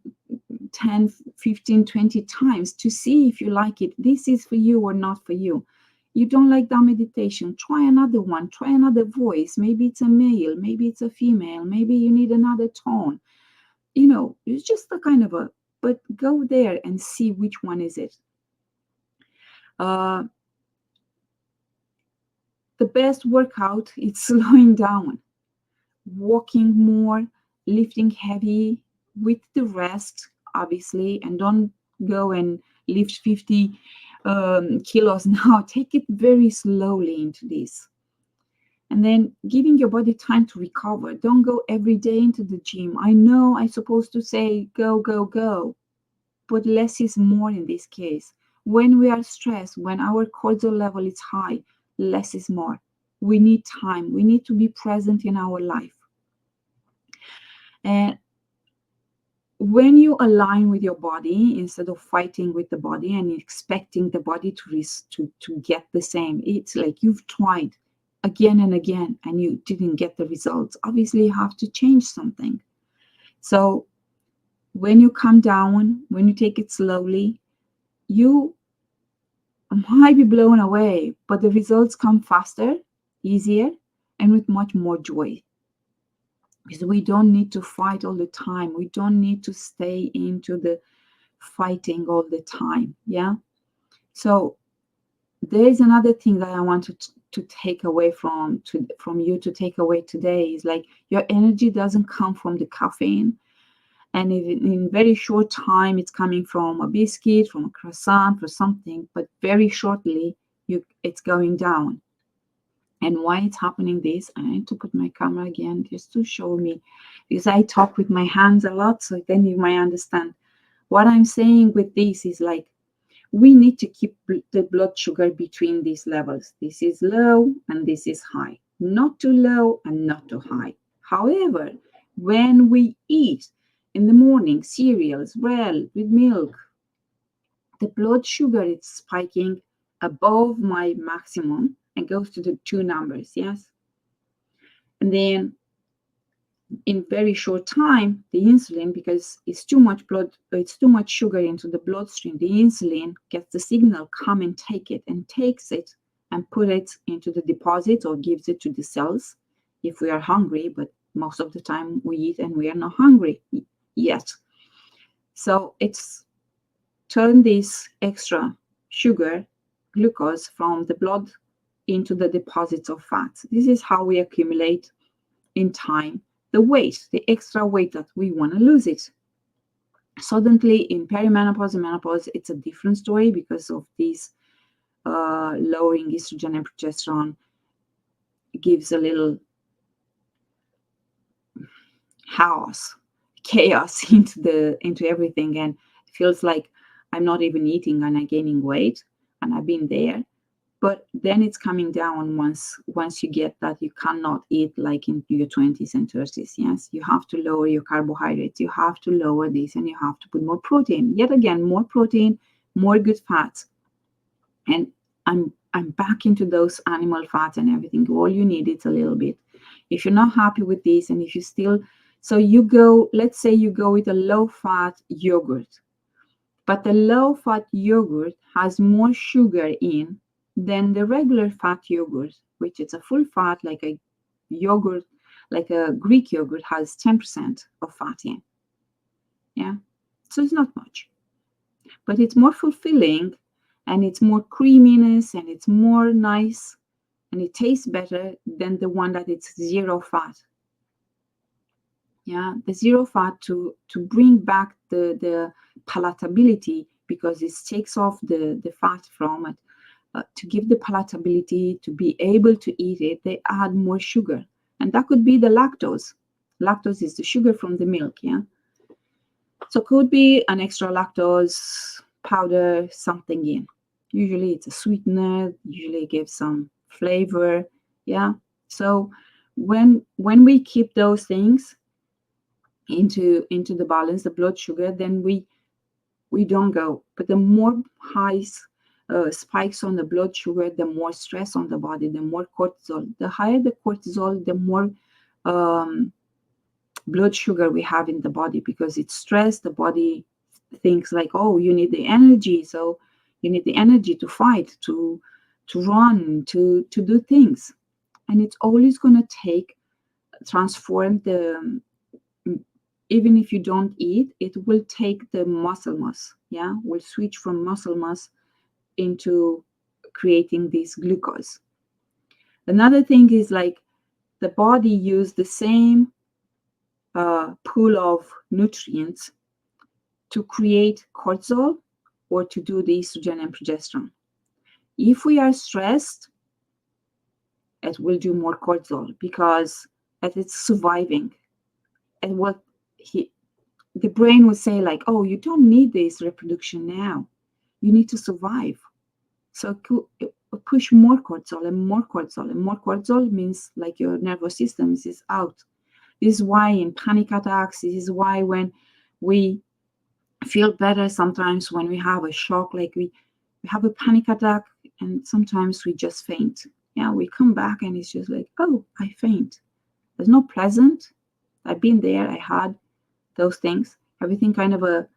10, 15, 20 times, to see if you like it. This is for you or not for you. You don't like that meditation, try another one, try another voice. Maybe it's a male, maybe it's a female, maybe you need another tone. It's just a kind of but go there and see which one is it. The best workout is slowing down, walking more, lifting heavy with the rest, obviously, and don't go and lift 50 kilos now. Take it very slowly into this. And then giving your body time to recover. Don't go every day into the gym. I know I'm supposed to say go, go, go, but less is more in this case. When we are stressed, when our cortisol level is high, less is more. We need time. We need to be present in our life. And when you align with your body instead of fighting with the body and expecting the body to get the same, it's like you've tried again and again and you didn't get the results. Obviously, you have to change something. So when you come down, when you take it slowly, you might be blown away, but the results come faster, easier, and with much more joy. Because we don't need to fight all the time. We don't need to stay into the fighting all the time. Yeah. So there is another thing that I wanted to take away from you to take away today is like your energy doesn't come from the caffeine. And in very short time, it's coming from a biscuit, from a croissant, or something. But very shortly, it's going down. And why it's happening this, I need to put my camera again just to show me, because I talk with my hands a lot, so then you might understand. What I'm saying with this is like, we need to keep the blood sugar between these levels. This is low and this is high. Not too low and not too high. However, when we eat in the morning cereals, bread with milk, the blood sugar is spiking above my maximum and goes to the two numbers, yes? And then in very short time, the insulin, because it's too much sugar into the bloodstream, the insulin gets the signal, come and take it, and takes it and put it into the deposit or gives it to the cells if we are hungry, but most of the time we eat and we are not hungry yet. So it's turn this extra sugar, glucose, from the blood into the deposits of fat. This is how we accumulate in time the weight, the extra weight that we want to lose it. Suddenly in perimenopause and menopause, it's a different story because of this lowering estrogen and progesterone gives a little chaos into everything, and it feels like I'm not even eating and I'm gaining weight, and I've been there. But then it's coming down once you get that you cannot eat like in your 20s and 30s. Yes, you have to lower your carbohydrates, you have to lower this, and you have to put more protein. Yet again, more protein, more good fats. And I'm back into those animal fats and everything. All you need is a little bit. If you're not happy with this, and if you still, so you go, let's say you go with a low-fat yogurt, but the low-fat yogurt has more sugar in than the regular fat yogurt, which is a full fat, like a yogurt, like a Greek yogurt has 10% of fat in. Yeah, so it's not much, but it's more fulfilling, and it's more creaminess, and it's more nice, and it tastes better than the one that it's zero fat. Yeah, the zero fat to bring back the palatability, because it takes off the fat from it. To give the palatability, to be able to eat it, they add more sugar. And that could be the lactose. Lactose is the sugar from the milk, yeah? So could be an extra lactose powder, something in. Usually it's a sweetener, usually it gives some flavor, yeah? So when we keep those things into the balance, the blood sugar, then we don't go. But the more highs spikes on the blood sugar, the more stress on the body, the more cortisol. The higher the cortisol, the more blood sugar we have in the body, because it's stress. The body thinks like, oh, you need the energy, so you need the energy to fight, to run, to do things, and it's always going to transform the. Even if you don't eat, it will take the muscle mass. Yeah, will switch from muscle mass into creating this glucose. Another thing is like the body use the same pool of nutrients to create cortisol or to do the estrogen and progesterone. If we are stressed, it will do more cortisol because it's surviving. And what the brain will say like, oh, you don't need this reproduction now. You need to survive. So push more cortisol and more cortisol, and more cortisol means like your nervous system is out. This is why in panic attacks, this is why when We feel better sometimes when we have a shock, like we have a panic attack, and sometimes we just faint. Yeah, we come back and it's just like, oh, I faint. There's no pleasant. I've been there. I had those things. Everything kind of a,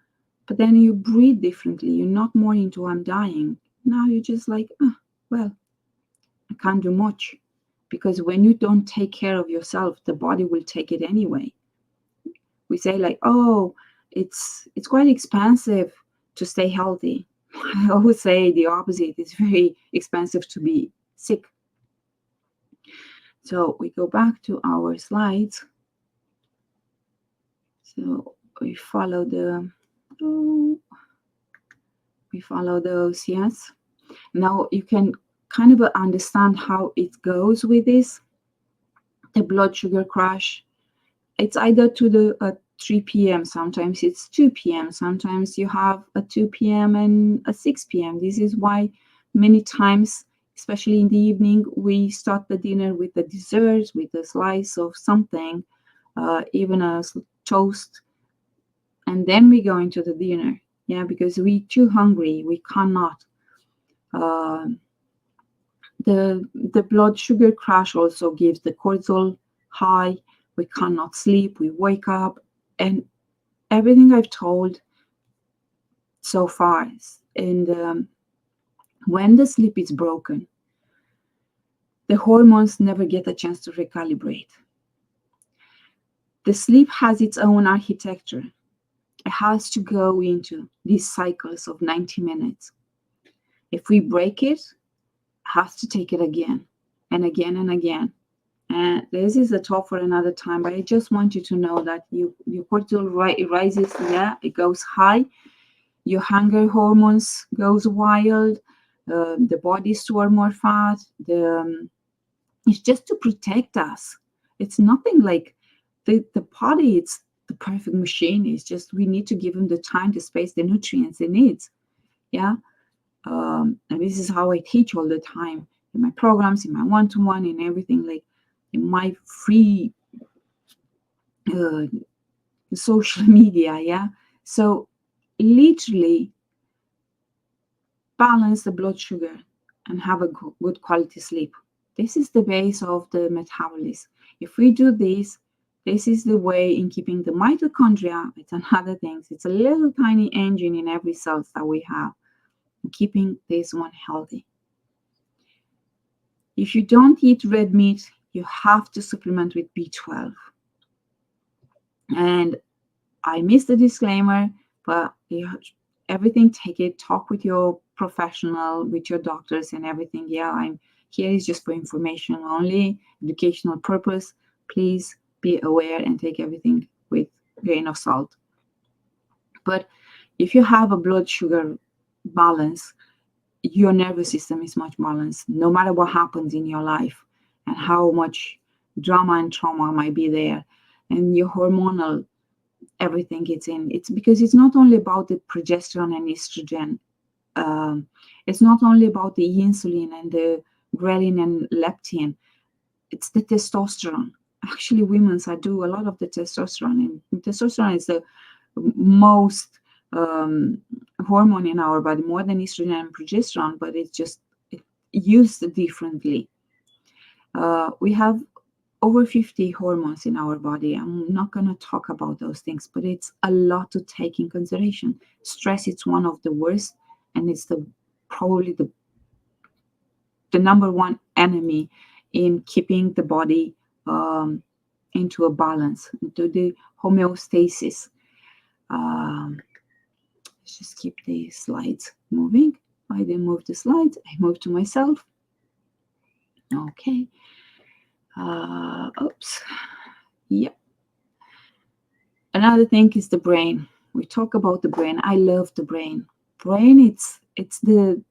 but then you breathe differently. You're not more into I'm dying. Now you're just like, oh, well, I can't do much. Because when you don't take care of yourself, the body will take it anyway. We say like, oh, it's quite expensive to stay healthy. I always say the opposite. It's very expensive to be sick. So we go back to our slides. So we follow the, oh, we follow those, yes. Now you can kind of understand how it goes with this. The blood sugar crash, it's either to the 3 p.m. Sometimes it's 2 p.m. Sometimes you have a 2 p.m. and a 6 p.m. This is why many times, especially in the evening, we start the dinner with a dessert, with a slice of something, even a toast, and then we go into the dinner. Yeah, because we too hungry, we cannot. Uh, the blood sugar crash also gives the cortisol high. We cannot sleep. We wake up, and everything I've told so far, and when the sleep is broken, the hormones never get a chance to recalibrate. The sleep has its own architecture. It has to go into these cycles of 90 minutes. If we break it, it has to take it again and again and again. And this is a talk for another time, but I just want you to know that your cortisol rises, yeah, it goes high. Your hunger hormones goes wild. The body store more fat. It's just to protect us. It's nothing like the body. It's the perfect machine. It's just we need to give them the time, the space, the nutrients it needs. Yeah. And this is how I teach all the time in my programs, in my one-to-one, in everything, like in my free uh, social media. Yeah. So literally balance the blood sugar and have a good quality sleep. This is the base of the metabolism. If we do this, this is the way in keeping the mitochondria. It's another thing. It's a little tiny engine in every cell that we have, keeping this one healthy. If you don't eat red meat, you have to supplement with B12. And I missed the disclaimer, but everything, take it, talk with your professional, with your doctors and everything. Yeah, I'm here is just for information only, educational purpose. Please be aware and take everything with a grain of salt. But if you have a blood sugar balance, your nervous system is much balanced, no matter what happens in your life and how much drama and trauma might be there. And your hormonal everything gets in. It's because it's not only about the progesterone and estrogen. It's not only about the insulin and the ghrelin and leptin. It's the testosterone. Actually, women do a lot of the testosterone, and testosterone is the most hormone in our body, more than estrogen and progesterone, but it's just used differently. We have over 50 hormones in our body. I'm not going to talk about those things, but it's a lot to take in consideration. Stress is one of the worst, and it's probably the number one enemy in keeping the body into a balance, into the homeostasis. Let's just keep the slides moving. I didn't move the slides. I moved to myself. Okay. Oops. Yep. Another thing is the brain. We talk about the brain. I love the brain. Brain, it's the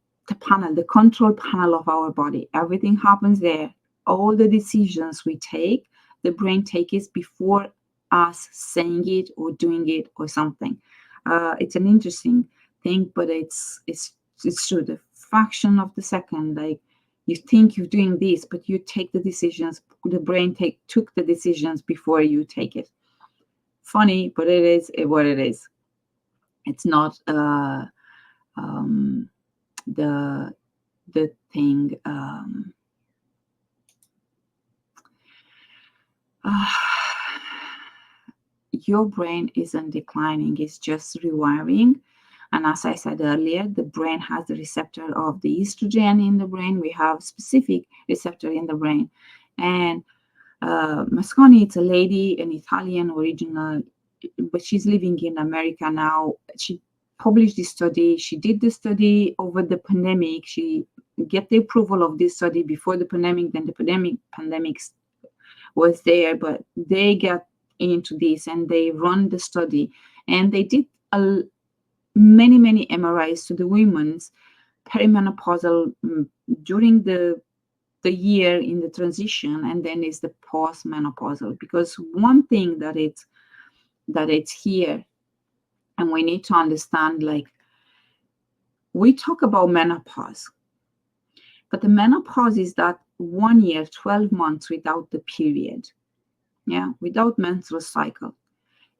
panel, the control panel of our body. Everything happens there. All the decisions we take, the brain takes it before us saying it or doing it or something. It's an interesting thing, but it's true. The fraction of the second, like you think you're doing this, but you take the decisions. The brain took the decisions before you take it. Funny, but it is what it is. It's not um, the thing. Uh, your brain isn't declining; it's just rewiring. And as I said earlier, the brain has the receptor of the estrogen in the brain. We have specific receptor in the brain, and Mosconi, it's a lady, an Italian original, but she's living in America now. She published this study. She did the study over the pandemic. She get the approval of this study before the pandemic. Then the pandemic was there, but they got into this and they run the study, and they did many MRIs to the women's perimenopausal during the year in the transition, and then is the postmenopausal. Because one thing that it's here, and we need to understand, like, we talk about menopause, but the menopause is that 1 year 12 months without the period, without menstrual cycle.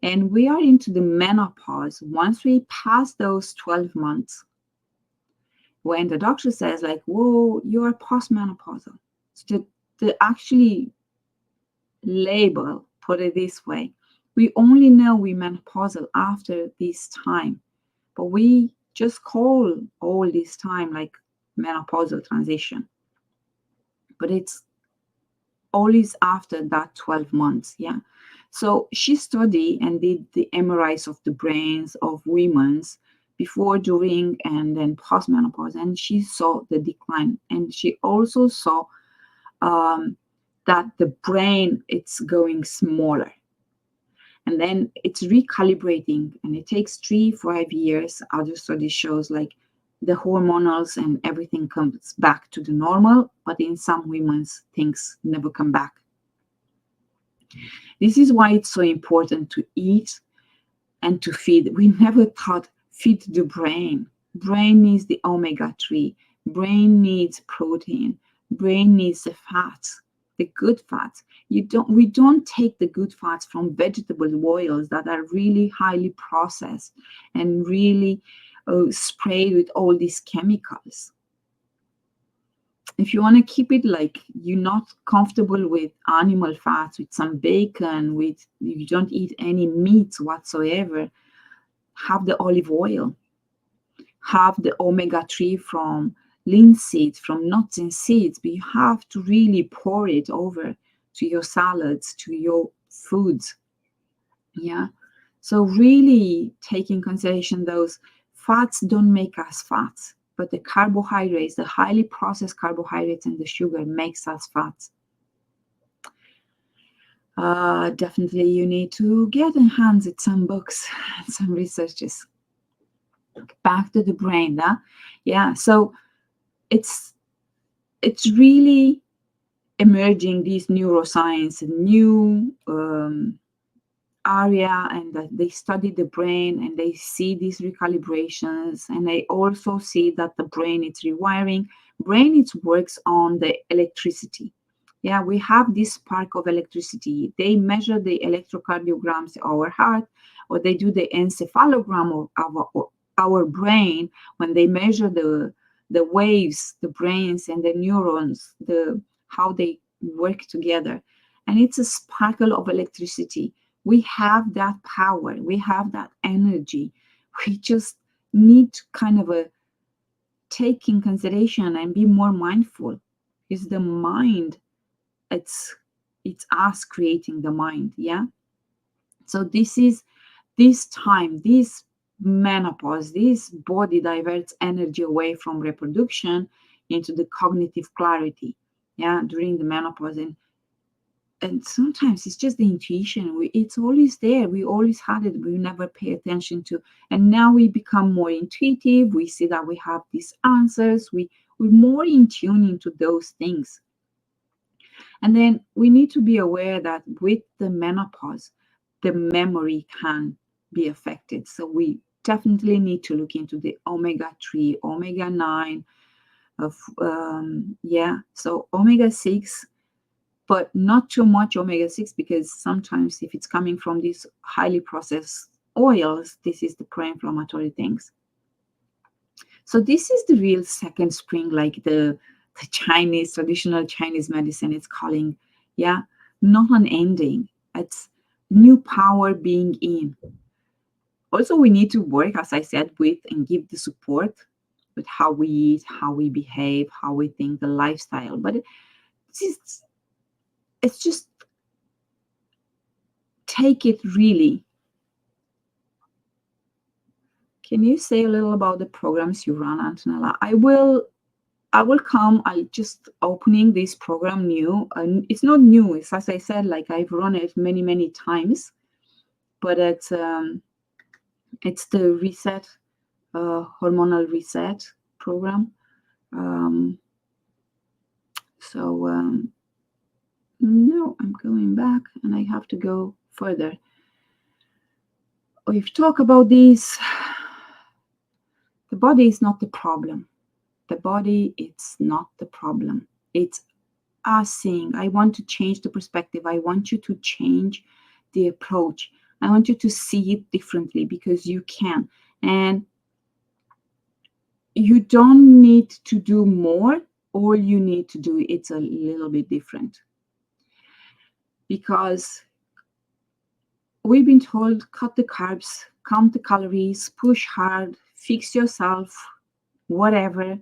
And we are into the menopause once we pass those 12 months, when the doctor says, like, whoa, you are postmenopausal. So to actually label, put it this way, we only know we menopausal after this time, but we just call all this time like menopausal transition. But it's always after that 12 months. So she studied and did the MRIs of the brains of women's before, during, and then postmenopause, and she saw the decline. And she also saw that the brain, it's going smaller, and then it's recalibrating, and it takes 3-5 years. Other study shows, like, the hormonals and everything comes back to the normal, but in some women's things never come back. This is why it's so important to eat and to feed. We never thought feed the brain. Brain needs the omega-3. Brain needs protein. Brain needs the fats, the good fats. We don't take the good fats from vegetable oils that are really highly processed and really sprayed with all these chemicals. If you want to keep it, like, you're not comfortable with animal fats, with some bacon, with, you don't eat any meats whatsoever, have the olive oil, have the omega-3 from linseed, from nuts and seeds, but you have to really pour it over to your salads, to your foods. So really take in consideration those fats don't make us fat, but the carbohydrates, the highly processed carbohydrates and the sugar makes us fat. Definitely you need to get in hands with some books and some researches. Back to the brain, so it's really emerging, these neuroscience, new area, and that they study the brain and they see these recalibrations, and they also see that the brain, it's rewiring. Brain, it works on the electricity. We have this spark of electricity. They measure the electrocardiograms of our heart, or they do the encephalogram of our brain, when they measure the waves, the brains and the neurons, how they work together. And it's a sparkle of electricity. We have that power, we have that energy. We just need to kind of take in consideration and be more mindful, because the mind, it's us creating the mind. So this time, this menopause, this body diverts energy away from reproduction into the cognitive clarity during the menopause. And sometimes it's just the intuition. It's always there. We always had it. We never pay attention to. And now we become more intuitive. We see that we have these answers. We're more in tune into those things. And then we need to be aware that with the menopause, the memory can be affected. So we definitely need to look into the omega-3, omega-9, so omega-6. but not too much omega-6, because sometimes if it's coming from these highly processed oils, this is the pro-inflammatory things. So this is the real second spring, like the Chinese, traditional Chinese medicine is calling, yeah, not an ending. It's new power being in. Also, we need to work, as I said, with and give the support with how we eat, how we behave, how we think, the lifestyle. But it's just take it really. Can you say a little about the programs you run, Antonella? I will come. I just opening this program new, and it's not new. It's, as I said, like I've run it many times, but it's the reset, hormonal reset program. Um, so no, I'm going back, and I have to go further. We've talked about this. The body is not the problem. The body, it's not the problem. It's us saying, I want to change the perspective. I want you to change the approach. I want you to see it differently, because you can. And you don't need to do more. All you need to do, it's a little bit different. Because we've been told, cut the carbs, count the calories, push hard, fix yourself, whatever.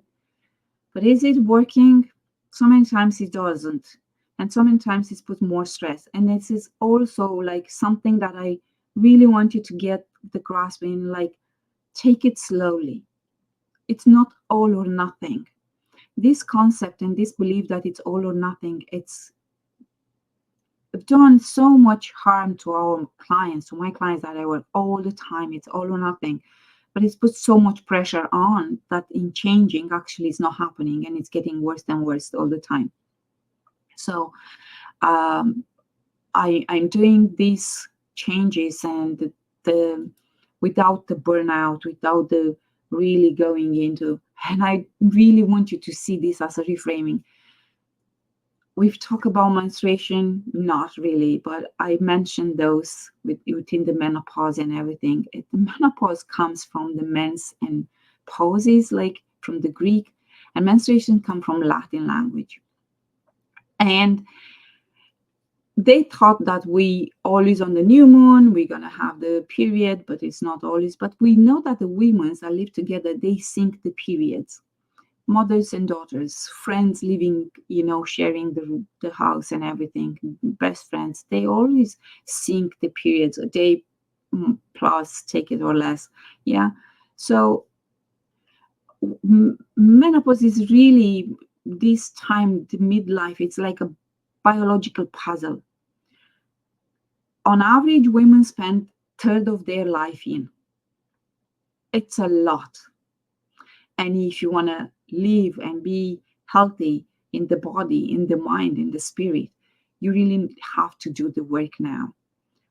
But is it working? So many times it doesn't. And so many times it's put more stress. And this is also like something that I really want you to get the grasp in, like, take it slowly. It's not all or nothing. This concept and this belief that it's all or nothing, it's done so much harm to our clients, to my clients that I work all the time. It's all or nothing. But it's put so much pressure on that in changing actually is not happening, and it's getting worse and worse all the time. So I'm doing these changes, and the without the burnout, without the really going into, and I really want you to see this as a reframing. We've talked about menstruation, not really, but I mentioned those within the menopause and everything. The menopause comes from the mens and pauses, like from the Greek, and menstruation come from Latin language. And they thought that we always on the new moon, we're going to have the period, but it's not always. But we know that the women that live together, they sync the periods. Mothers and daughters, friends living, sharing the house and everything, best friends, they always sync the periods, a day plus, take it or less. Yeah. So menopause is really this time, the midlife, it's like a biological puzzle. On average, women spend third of their life in. It's a lot. And if you want to live and be healthy in the body, in the mind, in the spirit, you really have to do the work now.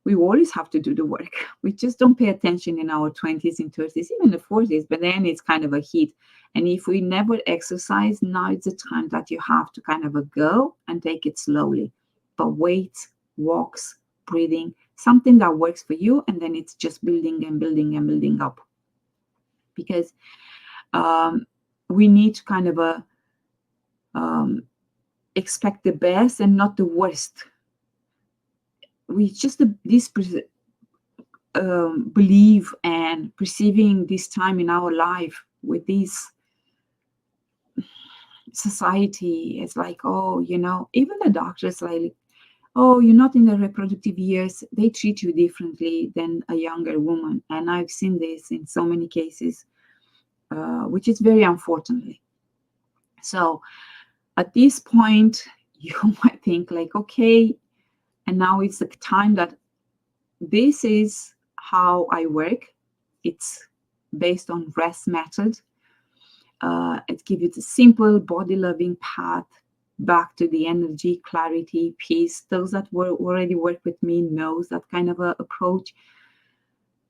We always have to do the work. We just don't pay attention in our 20s and 30s, even the 40s, but then it's kind of a hit. And if we never exercise, now it's the time that you have to kind of go and take it slowly. But weights, walks, breathing, something that works for you, and then it's just building and building and building up. Because we need to kind of expect the best and not the worst. We just believe and perceiving this time in our life with this society. It's like, oh, even the doctors, like, oh, you're not in the reproductive years. They treat you differently than a younger woman. And I've seen this in so many cases, which is very unfortunately. So at this point, you might think like, okay, and now it's the time that this is how I work. It's based on rest method. It gives you the simple body loving path back to the energy, clarity, peace. Those that already work with me knows that kind of a approach.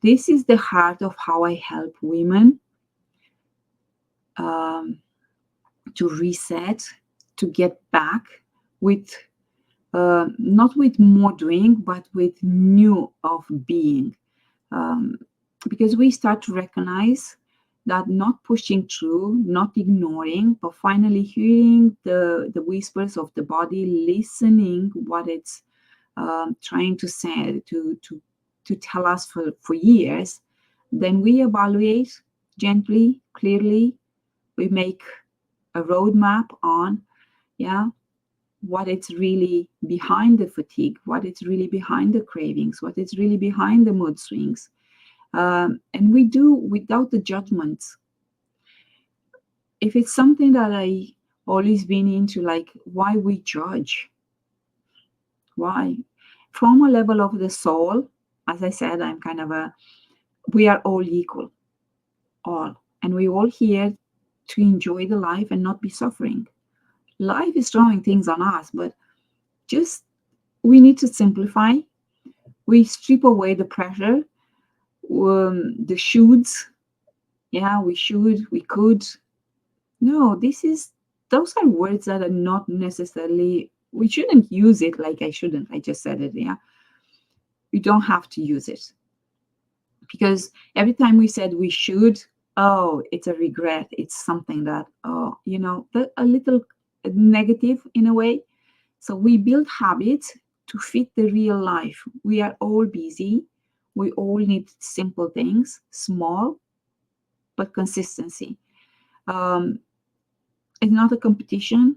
This is the heart of how I help women to reset, to get back with not with more doing, but with new of being. Um, because we start to recognize that not pushing through, not ignoring, but finally hearing the whispers of the body, listening what it's trying to say, to tell us for years, then we evaluate gently, clearly. We make a roadmap on, yeah, what it's really behind the fatigue, what it's really behind the cravings, what it's really behind the mood swings. And we do without the judgments. If it's something that I always been into, like why we judge, why? From a level of the soul, as I said, I'm kind of a, we are all equal, all. And we all here to enjoy the life and not be suffering. Life is throwing things on us, but just we need to simplify. We strip away the pressure, the shoulds. Yeah, we should, we could. No, this is, those are words that are not necessarily, we shouldn't use it. Like I shouldn't, I just said it. Yeah, you don't have to use it, because every time we said we should, oh, it's a regret. It's something that, oh, a little negative in a way. So we build habits to fit the real life. We are all busy. We all need simple things, small, but consistency. Um, it's not a competition.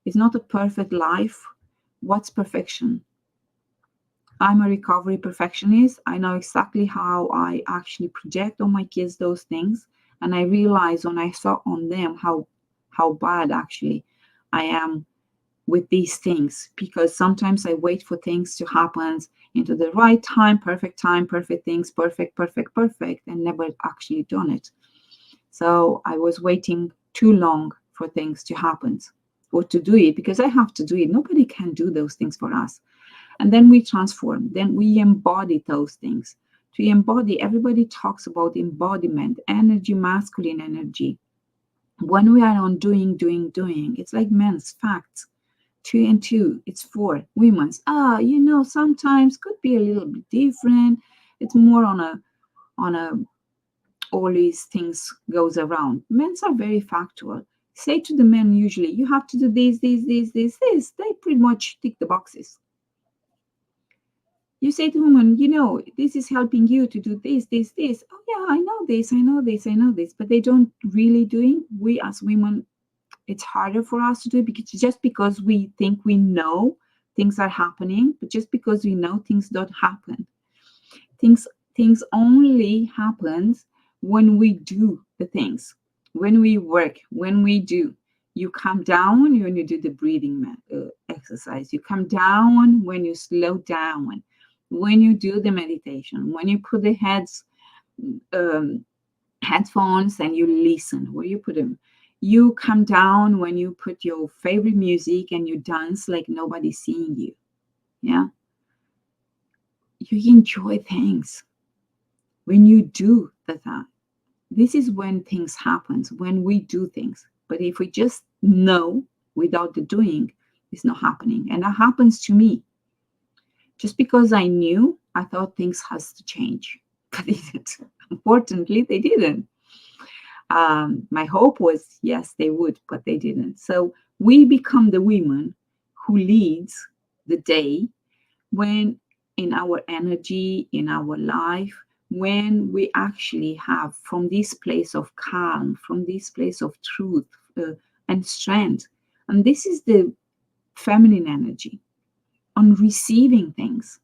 It's not a perfect life. What's perfection? I'm a recovery perfectionist. I know exactly how I actually project on my kids those things. And I realized when I saw on them how bad actually I am with these things, because sometimes I wait for things to happen into the right time, perfect things, perfect, perfect, perfect, and never actually done it. So I was waiting too long for things to happen or to do it, because I have to do it. Nobody can do those things for us. And then we transform, then we embody those things. To embody, everybody talks about embodiment, energy, masculine energy. When we are on doing, it's like men's facts. Two and two, it's four. Women's, sometimes could be a little bit different. It's more on a all these things goes around. Men's are very factual. Say to the men usually, you have to do this. They pretty much tick the boxes. You say to women, this is helping you to do this. Oh yeah, I know this, but they don't really doing. We as women, it's harder for us to do, because just because we think we know things are happening, but just because we know things don't happen. Things things only happens when we do the things, when we work, when we do. You come down when you do the breathing exercise. You come down when you slow down, when you do the meditation, when you put the um, headphones and you listen. Where you put them? You come down when you put your favorite music and you dance like nobody's seeing you. Yeah, you enjoy things when you do that. This is when things happen, when we do things. But if we just know without the doing, it's not happening. And that happens to me. Just because I knew, I thought things has to change, but they didn't. Unfortunately, they didn't. My hope was, yes, they would, but they didn't. So we become the women who leads the day, when in our energy, in our life, when we actually have from this place of calm, from this place of truth and strength. And this is the feminine energy on receiving things.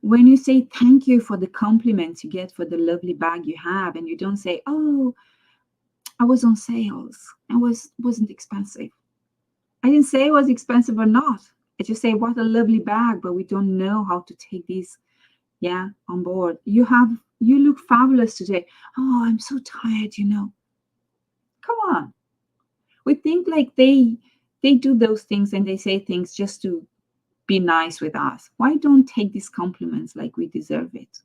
When you say thank you for the compliments you get for the lovely bag you have, and you don't say, oh, I was on sales, I wasn't expensive. I didn't say it was expensive or not. I just say what a lovely bag, but we don't know how to take this, yeah, on board. You look fabulous today. Oh, I'm so tired. Come on. We think like they do those things and they say things just to be nice with us. Why don't take these compliments like we deserve it?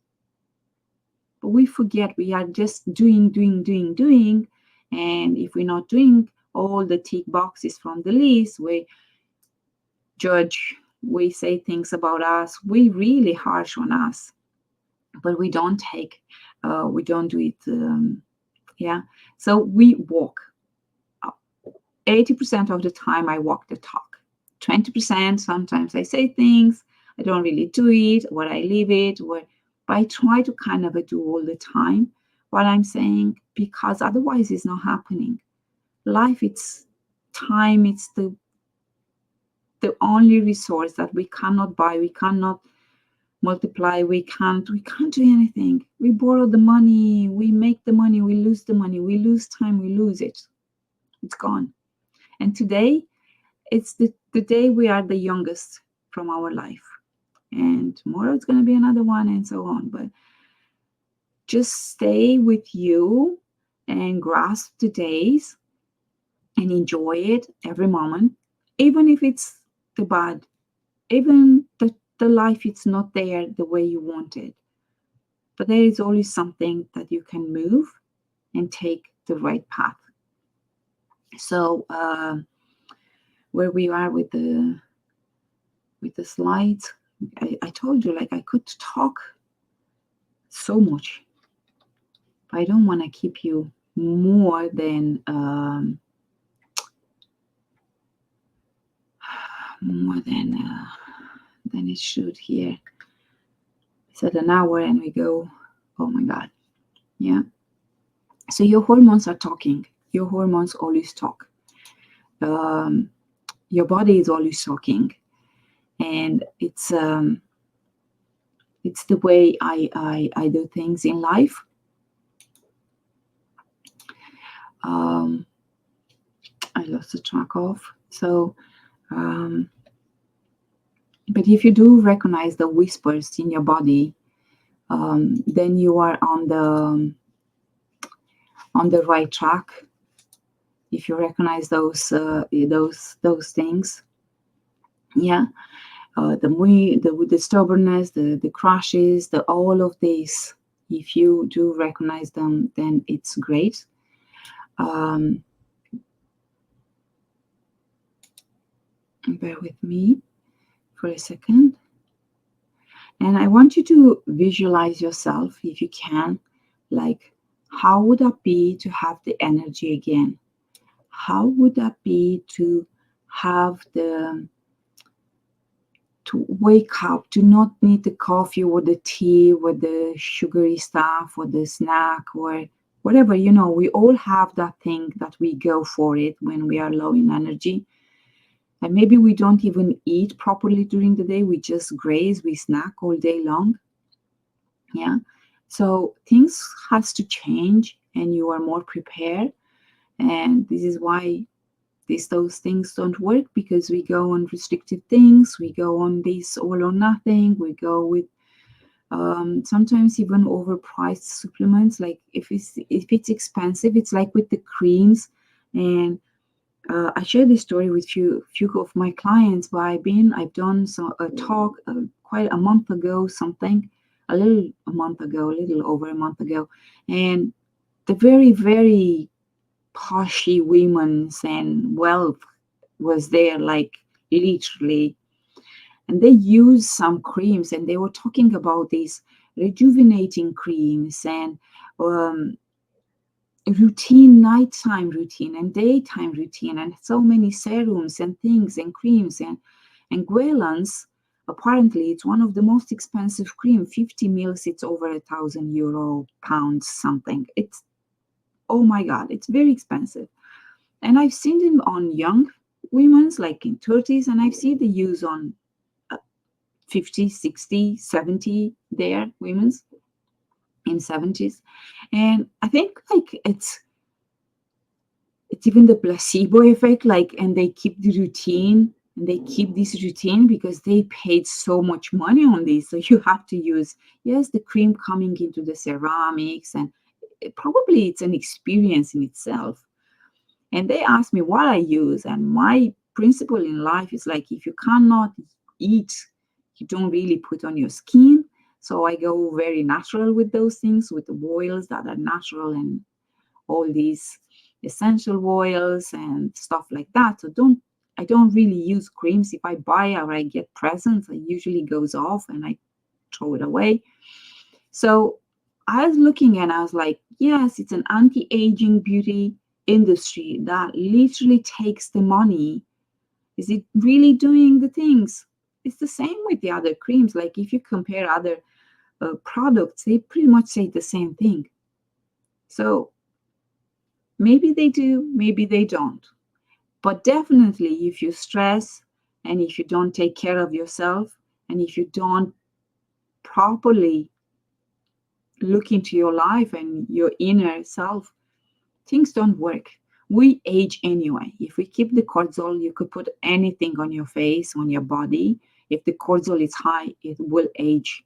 But we forget we are just doing. And if we're not doing all the tick boxes from the list, we judge. we say things about us, we really harsh on us, but we don't do it. Yeah. So we walk. 80% of the time I walk the talk. 20% sometimes I say things, I don't really do it, or I leave it, but I try to kind of do all the time what I'm saying, because otherwise it's not happening. Life, it's time, it's the only resource that we cannot buy, we cannot multiply, we can't do anything. We borrow the money, we make the money, we lose the money, we lose time, we lose it. It's gone. And today, it's the day we are the youngest from our life. And tomorrow it's going to be another one, and so on. But just stay with you and grasp the days and enjoy it every moment, even if it's the bad, even the life it's not there the way you want it. But there is always something that you can move and take the right path. So where we are with the slides, I told you, like, I could talk so much, but I don't want to keep you more than it should here. It's at an hour and we go, oh my God. Yeah. So your hormones are talking. Your hormones always talk. Your body is always talking. And it's the way I do things in life. I lost the track of. So, but if you do recognize the whispers in your body, then you are on the right track. If you recognize those things, yeah, the stubbornness, the crashes, all of these. If you do recognize them, then it's great. Bear with me for a second. And I want you to visualize yourself, if you can, like, how would that be to have the energy again? How would that be to have to wake up, to not need the coffee or the tea or the sugary stuff or the snack or whatever? We all have that thing that we go for it when we are low in energy. And maybe we don't even eat properly during the day. We just graze, we snack all day long. Yeah. So things has to change and you are more prepared. And this is why those things don't work, because we go on restricted things. We go on this all or nothing. We go with sometimes even overpriced supplements. Like if it's expensive, it's like with the creams. And I shared this story with few of my clients. I've done a talk quite a month ago, a little over a month ago, and the very, very poshy women and wealth was there, like, literally, and they used some creams, and they were talking about these rejuvenating creams and nighttime routine and daytime routine, and so many serums and things and creams and Guelans. Apparently, it's one of the most expensive cream. 50 mils, it's over €1,000, pounds, something. It's, oh my God, it's very expensive. And I've seen them on young women's, like in 30s, and I've seen the use on 50, 60, 70 there, women's in 70s. And I think, like, it's even the placebo effect, like, and they keep the routine, and they keep this routine because they paid so much money on this. So you have to use, yes, the cream coming into the ceramics, and probably it's an experience in itself. And they asked me what I use, and my principle in life is, like, if you cannot eat, you don't really put on your skin. So I go very natural with those things, with the oils that are natural and all these essential oils and stuff like that. So don't I don't really use creams. If I buy or I get presents, it usually goes off and I throw it away. So I was looking and I was like, yes, it's an anti-aging beauty industry that literally takes the money. Is it really doing the things? It's the same with the other creams. Like if you compare other products, they pretty much say the same thing. So maybe they do, maybe they don't. But definitely, if you stress and if you don't take care of yourself and if you don't properly look into your life and your inner self, things don't work. We age anyway. If we keep the cortisol, you could put anything on your face, on your body. If the cortisol is high, it will age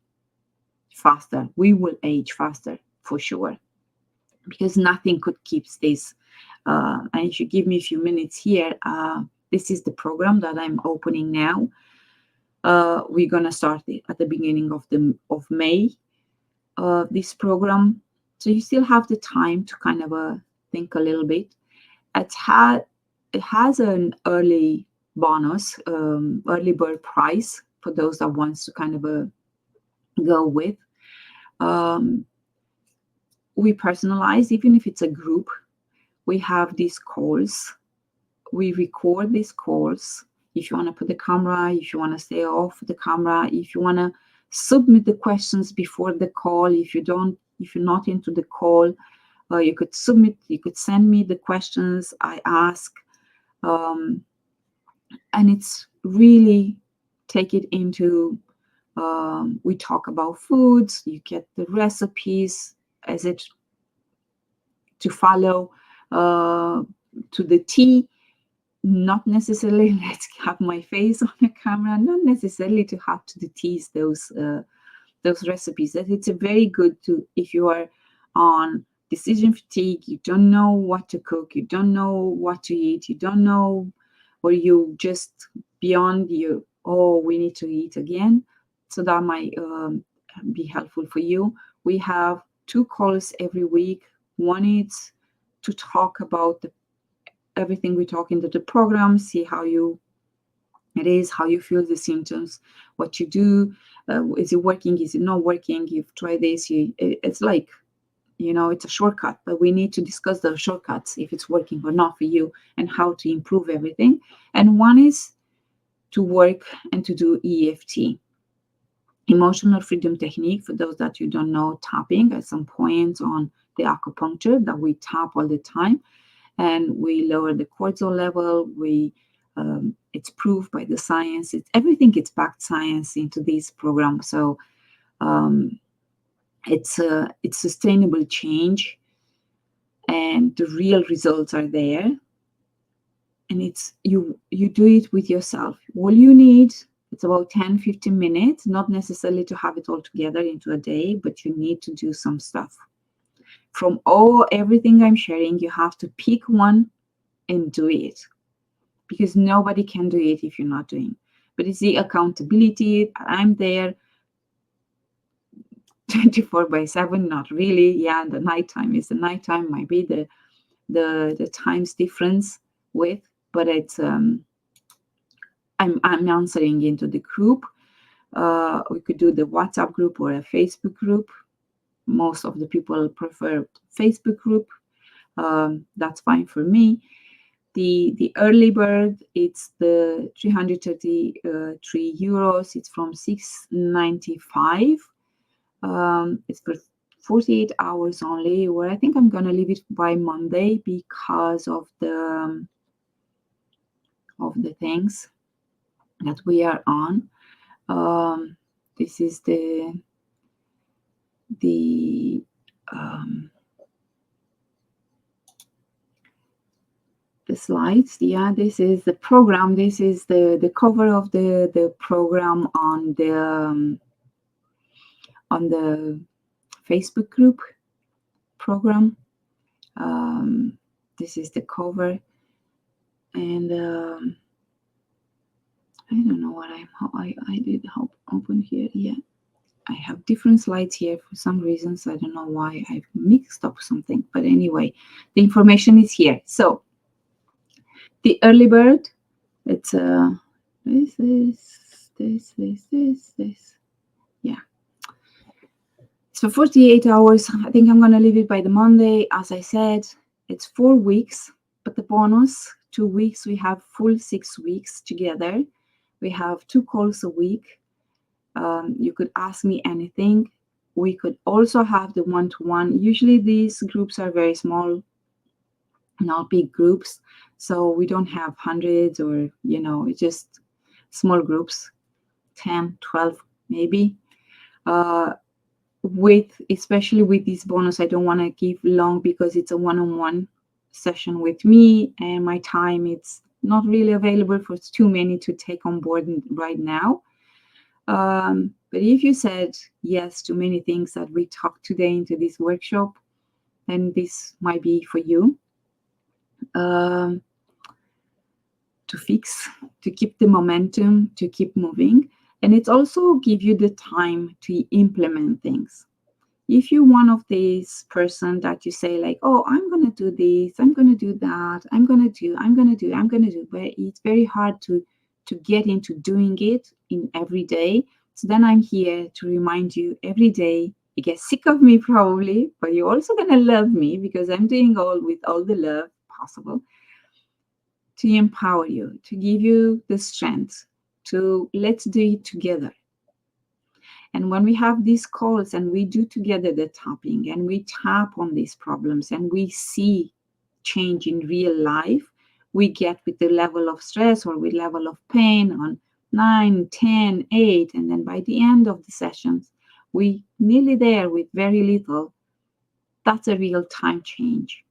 faster. We will age faster for sure, because nothing could keep this. And if you give me a few minutes here, this is the program that I'm opening now. We're gonna start it at the beginning of May. This program, so you still have the time to kind of think a little bit. It has an early bonus, early bird price for those that wants to kind of go with. We personalize, even if it's a group. We have these calls. We record these calls. If you want to put the camera, if you want to stay off the camera, if you want to submit the questions before the call, if you're not into the call, you could send me the questions I ask. And it's really take it into, we talk about foods, you get the recipes as it to follow to the T. Not necessarily let's have my face on the camera, not necessarily to have to the T's those recipes. That it's a very good to, if you are on decision fatigue, you don't know what to cook, you don't know what to eat, you don't know, or you just beyond you, oh, we need to eat again. So that might be helpful for you. We have 2 calls every week. One is to talk about everything we talk into the program, see how it is, how you feel the symptoms, what you do, is it working, is it not working, you've tried this, it's like, it's a shortcut, but we need to discuss the shortcuts, if it's working or not for you, and how to improve everything. And one is to work and to do EFT, emotional freedom technique. For those that you don't know, tapping at some points on the acupuncture that we tap all the time, and we lower the cortisol level. It's proved by the science. Everything gets backed science into this program. So it's sustainable change, and the real results are there. And it's you do it with yourself. All you need, it's about 10-15 minutes, not necessarily to have it all together into a day, but you need to do some stuff. From everything I'm sharing, you have to pick one and do it, because nobody can do it if you're not doing. But it's the accountability. I'm there 24/7, not really. Yeah, the nighttime is the nighttime, might be the times difference with, but it's I'm answering into the group. We could do the WhatsApp group or a Facebook group. Most of the people prefer Facebook group. That's fine for me. The early bird, it's the 333 euros. It's from 6.95. It's for 48 hours only. Where I think I'm gonna leave it by Monday because of the things that we are on. This is the slides. Yeah, this is the program. This is the cover of the program on the Facebook group program. This is the cover, and I don't know what I did open here. Yeah, I have different slides here for some reasons. I don't know why I've mixed up something, but anyway, the information is here. So the early bird It's this. Yeah. So 48 hours. I think I'm going to leave it by the Monday. As I said, it's 4 weeks, but the bonus 2 weeks, we have full 6 weeks together. We have 2 calls a week. You could ask me anything. We could also have the one-to-one. Usually these groups are very small, not big groups. So we don't have hundreds or, it's just small groups, 10, 12 maybe. Especially with this bonus, I don't want to give long because it's a one-on-one session with me and my time, it's not really available for too many to take on board right now. But if you said yes to many things that we talked today into this workshop, then this might be for you. To fix, to keep the momentum, to keep moving. And it's also give you the time to implement things. If you're one of these person that you say like, oh, I'm going to do this, I'm going to do that, I'm going to do, but it's very hard to get into doing it in every day. So then I'm here to remind you every day. You get sick of me probably, but you're also going to love me because I'm doing all with all the love possible to empower you, to give you the strength to let's do it together. And when we have these calls and we do together the tapping and we tap on these problems and we see change in real life, we get with the level of stress or with level of pain on 9, 10, 8, and then by the end of the sessions, we nearly there with very little. That's a real time change.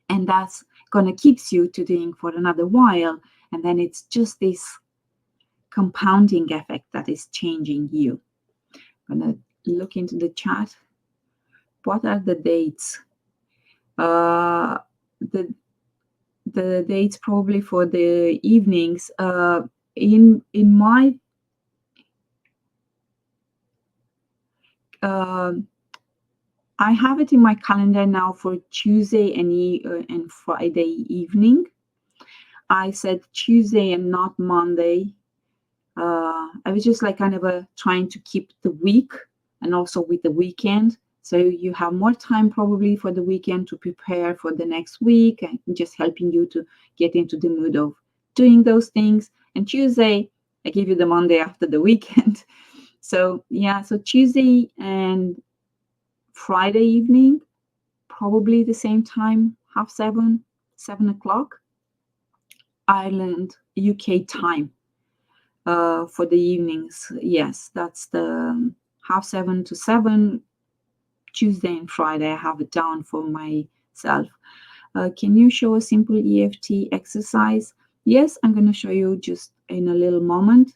And that's going to keep you to doing for another while. And then it's just this compounding effect that is changing you. I'm going to look into the chat. What are the dates? The dates probably for the evenings. In my I have it in my calendar now for Tuesday and Friday evening. I said Tuesday and not Monday. I was just like kind of trying to keep the week and also with the weekend. So you have more time probably for the weekend to prepare for the next week and just helping you to get into the mood of doing those things. And Tuesday, I give you the Monday after the weekend. So yeah, so Tuesday and Friday evening, probably the same time, 7:30, 7 o'clock, Ireland, UK time. For the evenings, yes, that's the 7:30 to 7, Tuesday and Friday. I have it down for myself. Can you show a simple EFT exercise? Yes, I'm going to show you just in a little moment.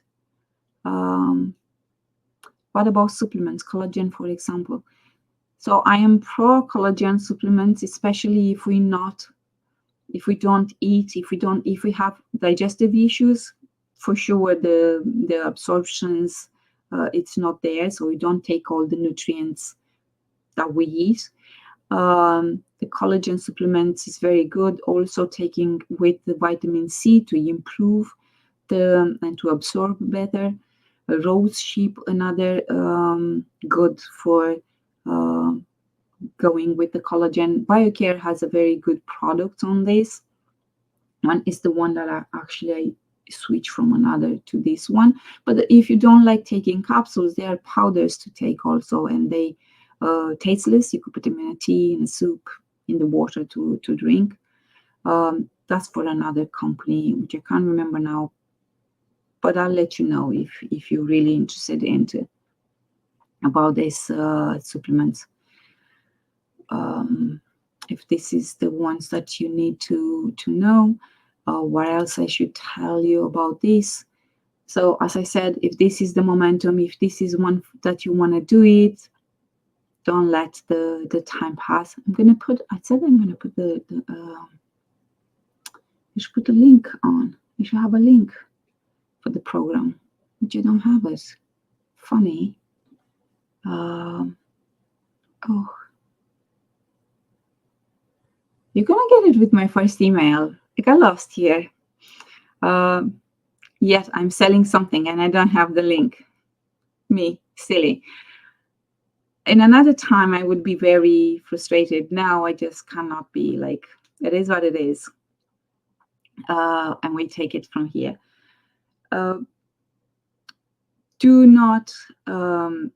What about supplements, collagen, for example? So I am pro collagen supplements, especially if we don't eat, if we have digestive issues. For sure the absorptions, it's not there, so we don't take all the nutrients that we eat. The collagen supplements is very good, also taking with the vitamin C to improve and to absorb better. Rose sheep, another good for going with the collagen. BioCare has a very good product on this. One is the one that I switch from another to this one. But if you don't like taking capsules, there are powders to take also, and they tasteless. You could put them in a tea, in a soup, in the water to drink. That's for another company, which I can't remember now. But I'll let you know if you're really interested into about these supplements. If this is the ones that you need to know. What else I should tell you about this? So as I said, if this is the momentum, if this is one that you want to do it, don't let the time pass. I said I'm going to put you should put a link on. You should have a link for the program, but you don't have it. Funny. Oh, you're going to get it with my first email. I got lost here. Yet I'm selling something and I don't have the link. Me, silly. In another time, I would be very frustrated. Now I just cannot be. Like, it is what it is. And we take it from here. Uh, do not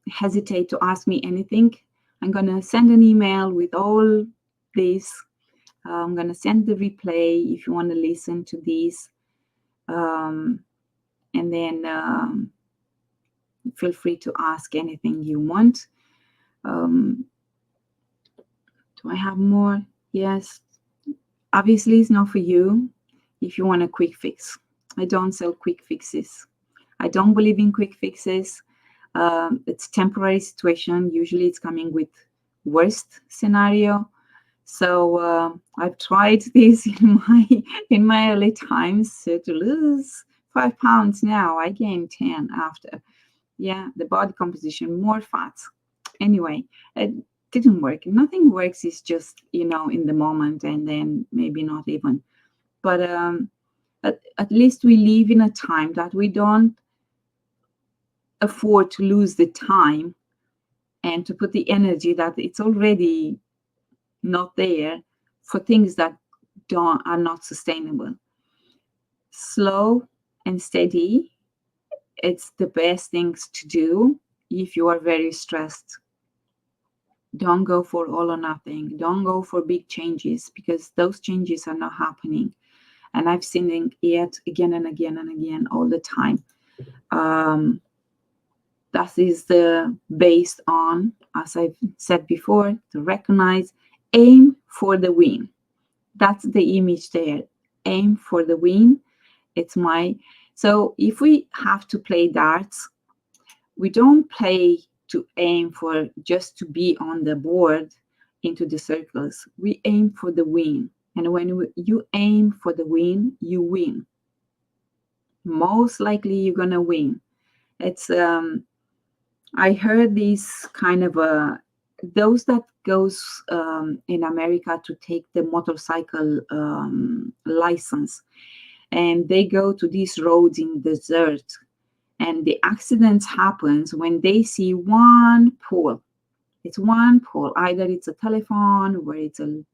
hesitate to ask me anything. I'm going to send an email with all this. I'm going to send the replay if you want to listen to these. And then feel free to ask anything you want. Do I have more? Yes. Obviously, it's not for you if you want a quick fix. I don't sell quick fixes. I don't believe in quick fixes. It's temporary situation. Usually it's coming with worst scenario. So I've tried this in my early times to lose 5 pounds. Now I gained 10 after. Yeah, the body composition, more fat. Anyway, it didn't work. Nothing works. It's just, in the moment, and then maybe not even. But at least we live in a time that we don't afford to lose the time and to put the energy that it's already not there for things that are not sustainable. Slow and steady, it's the best things to do if you are very stressed. Don't go for all or nothing. Don't go for big changes, because those changes are not happening. And I've seen it again and again and again all the time. That is based on, as I've said before, to recognize, aim for the win. That's the image there. Aim for the win. So if we have to play darts, we don't play to aim for just to be on the board into the circles. We aim for the win. And when you aim for the win, you win. Most likely you're going to win. It's I heard this kind of those that goes in America to take the motorcycle license, and they go to these roads in desert, and the accidents happens when they see one pole. It's one pole, either it's a telephone or it's a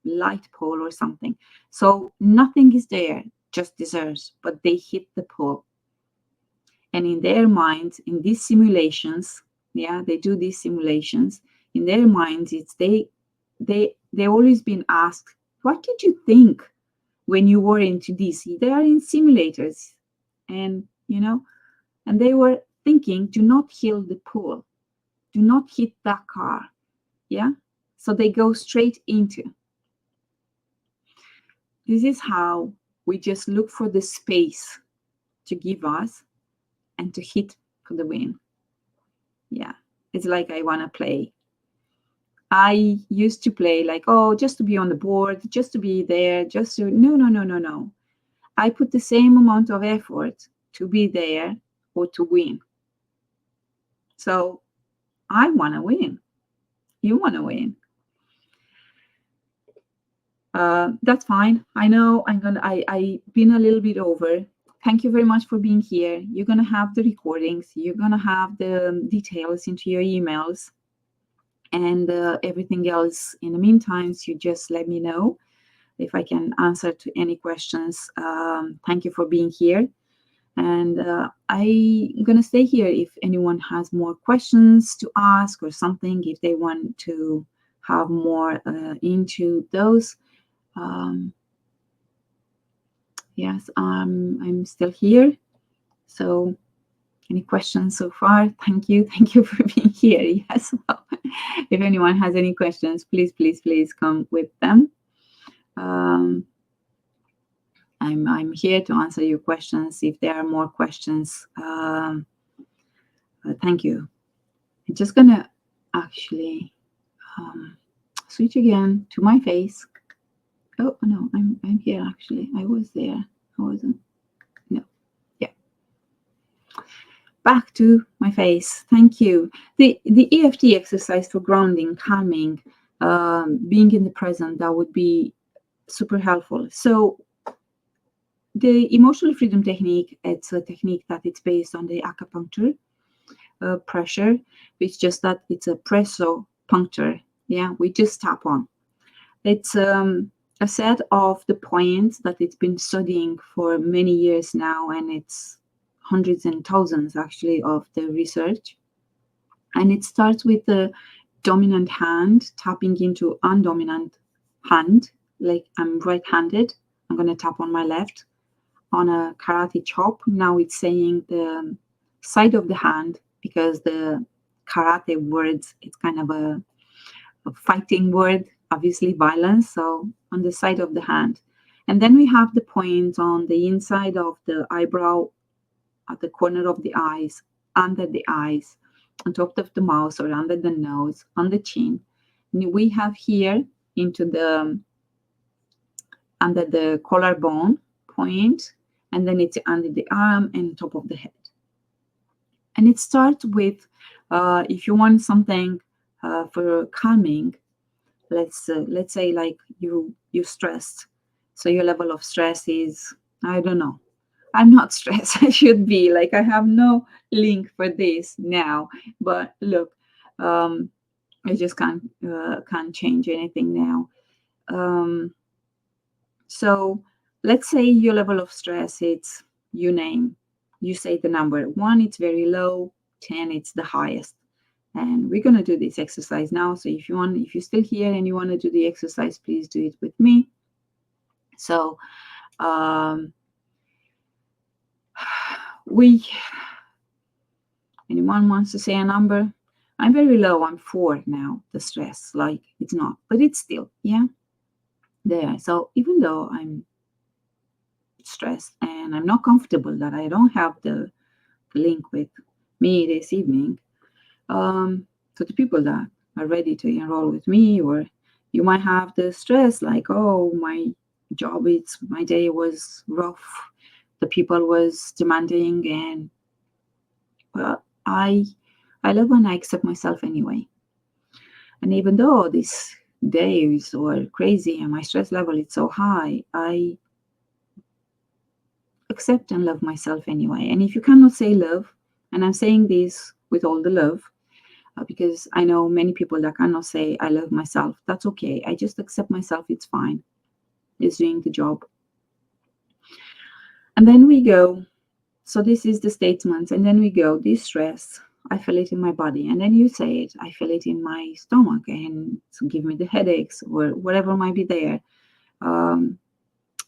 light pole or something. So nothing is there, just desert, but they hit the pole. And in their minds, in these simulations, they do these simulations. In their minds, it's they always been asked, what did you think when you were into DC? They are in simulators, and and they were thinking, do not hit the pole, do not hit that car. Yeah, so they go straight into. This is how we just look for the space to give us and to hit for the win. Yeah, it's like I want to play. I used to play like, just to be on the board, just to be there, just to, no. I put the same amount of effort to be there or to win. So I want to win. You want to win. That's fine. I know I've been a little bit over. Thank you very much for being here. You're going to have the recordings. You're going to have the details into your emails. And everything else in the meantime, you just let me know if I can answer to any questions. Thank you for being here. And I'm going to stay here if anyone has more questions to ask or something, if they want to have more into those. Yes, I'm still here. So any questions so far? Thank you for being here. Yes. If anyone has any questions, please come with them. I'm here to answer your questions. If there are more questions, thank you. I'm just gonna actually switch again to my face. Oh no, I'm here actually. I was there. I wasn't. No. Yeah. Back to my face. Thank you. The EFT exercise for grounding, calming, being in the present, that would be super helpful. So The emotional freedom technique, it's a technique that it's based on the acupuncture pressure. It's just that it's a presso puncture. Yeah, we just tap on. It's a set of the points that it's been studying for many years now, and it's hundreds and thousands actually of the research. And it starts with the dominant hand tapping into undominant hand. Like I'm right-handed, I'm going to tap on my left on a karate chop. Now it's saying the side of the hand because the karate words, it's kind of a fighting word, obviously violence. So on the side of the hand. And then we have the point on the inside of the eyebrow, at the corner of the eyes, under the eyes, on top of the mouth or under the nose, on the chin. And we have here into the under the collarbone point, and then it's under the arm and top of the head. And it starts with, if you want something for calming, let's say like you're stressed, so your level of stress is, I don't know, I'm not stressed. I should be like, I have no link for this now, but look, um I just can't change anything now. um so let's say your level of stress, it's, you name, you say the number. 1, it's very low. 10, it's the highest. And we're going to do this exercise now. So if you're still here and you want to do the exercise, please do it with me. So um, we anyone wants to say a number? I'm very low. I'm 4 now. The stress, like, it's not, but it's still, yeah, there. So even though I'm stressed and I'm not comfortable that I don't have the link with me this evening, to the people that are ready to enroll with me, or you might have the stress like, oh, my day was rough, the people was demanding, and well, I love and I accept myself anyway. And even though these days were crazy and my stress level is so high, I accept and love myself anyway. And if you cannot say love, and I'm saying this with all the love, because I know many people that cannot say I love myself. That's okay. I just accept myself. It's fine. It's doing the job. And then we go. So this is the statement. And then we go, this stress, I feel it in my body. And then you say it, I feel it in my stomach, and so give me the headaches or whatever might be there. Um,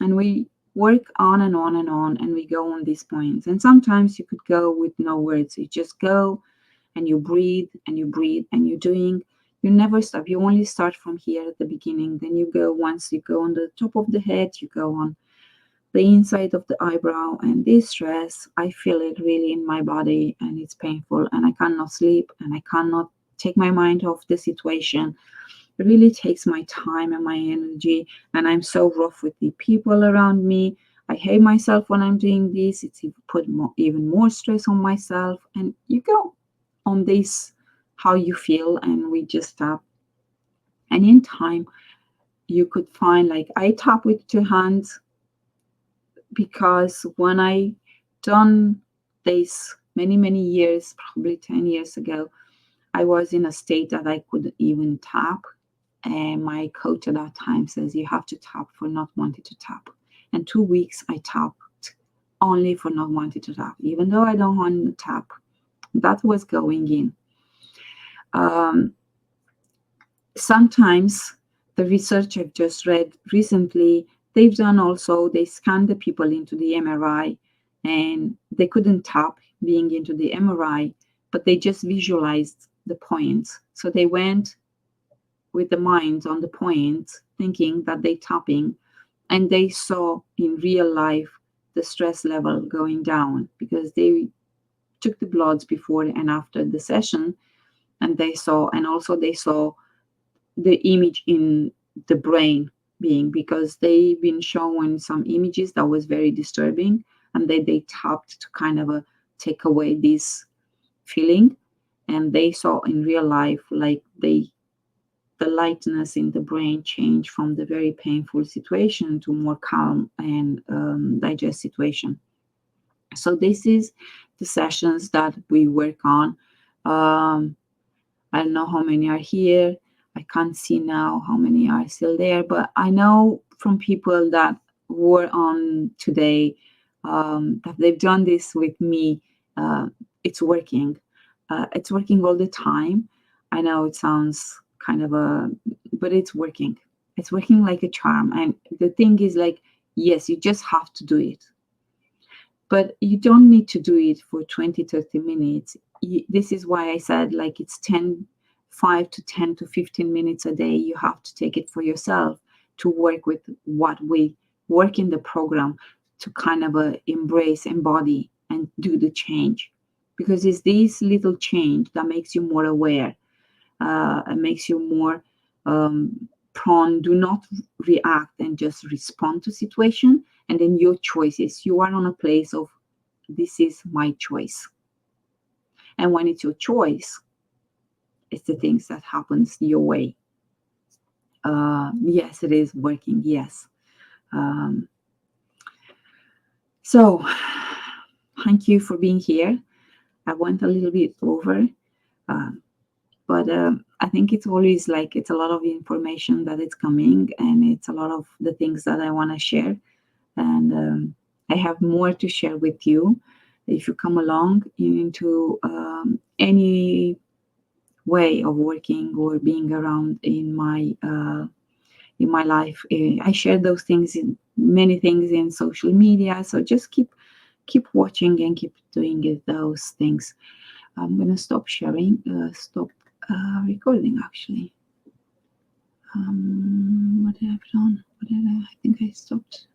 and we work on and on and on, and we go on these points. And sometimes you could go with no words. You just go and you breathe and you breathe and you're doing, you never stop. You only start from here at the beginning. Then you go, once you go on the top of the head, you go on the inside of the eyebrow. And this stress, I feel it really in my body, and it's painful, and I cannot sleep, and I cannot take my mind off the situation. It really takes my time and my energy, and I'm so rough with the people around me. I hate myself when I'm doing this. It's even more stress on myself. And you go on this, how you feel, and we just tap. And in time, you could find, like, I tap with 2 hands because when I done this many years, probably 10 years ago, I was in a state that I couldn't even tap. And my coach at that time says, you have to tap for not wanting to tap. And 2 weeks I tapped only for not wanting to tap, even though I don't want to tap. That was going in. Sometimes the research I've just read recently, they've done also, they scanned the people into the MRI, and they couldn't tap being into the MRI, but they just visualized the points. So they went with the minds on the points, thinking that they tapping, and they saw in real life the stress level going down because they took the bloods before and after the session, and they saw, and also they saw the image in the brain being, because they've been showing some images that was very disturbing, and they tapped to kind of take away this feeling. And they saw in real life, like, they the lightness in the brain change from the very painful situation to more calm and digest situation. So this is the sessions that we work on. I don't know how many are here. I can't see now how many are still there, but I know from people that were on today that they've done this with me. It's working. It's working all the time. I know it sounds kind of but it's working. It's working like a charm. And the thing is, like, yes, you just have to do it. But you don't need to do it for 20, 30 minutes. This is why I said, like, it's 5 to 10 to 15 minutes a day. You have to take it for yourself to work with what we work in the program, to kind of embrace, embody, and do the change. Because it's this little change that makes you more aware, and makes you more prone. Do not react and just respond to situation. And then your choices. You are on a place of, this is my choice. And when it's your choice, it's the things that happens your way. Yes, it is working. Yes. So thank you for being here. I went a little bit over, but I think it's always like, it's a lot of information that is coming, and it's a lot of the things that I want to share. And I have more to share with you. If you come along into any way of working or being around in my life, I share those things, in many things in social media. So just keep watching and keep doing those things. I'm gonna stop sharing, stop recording actually. What did I put on? I think I stopped.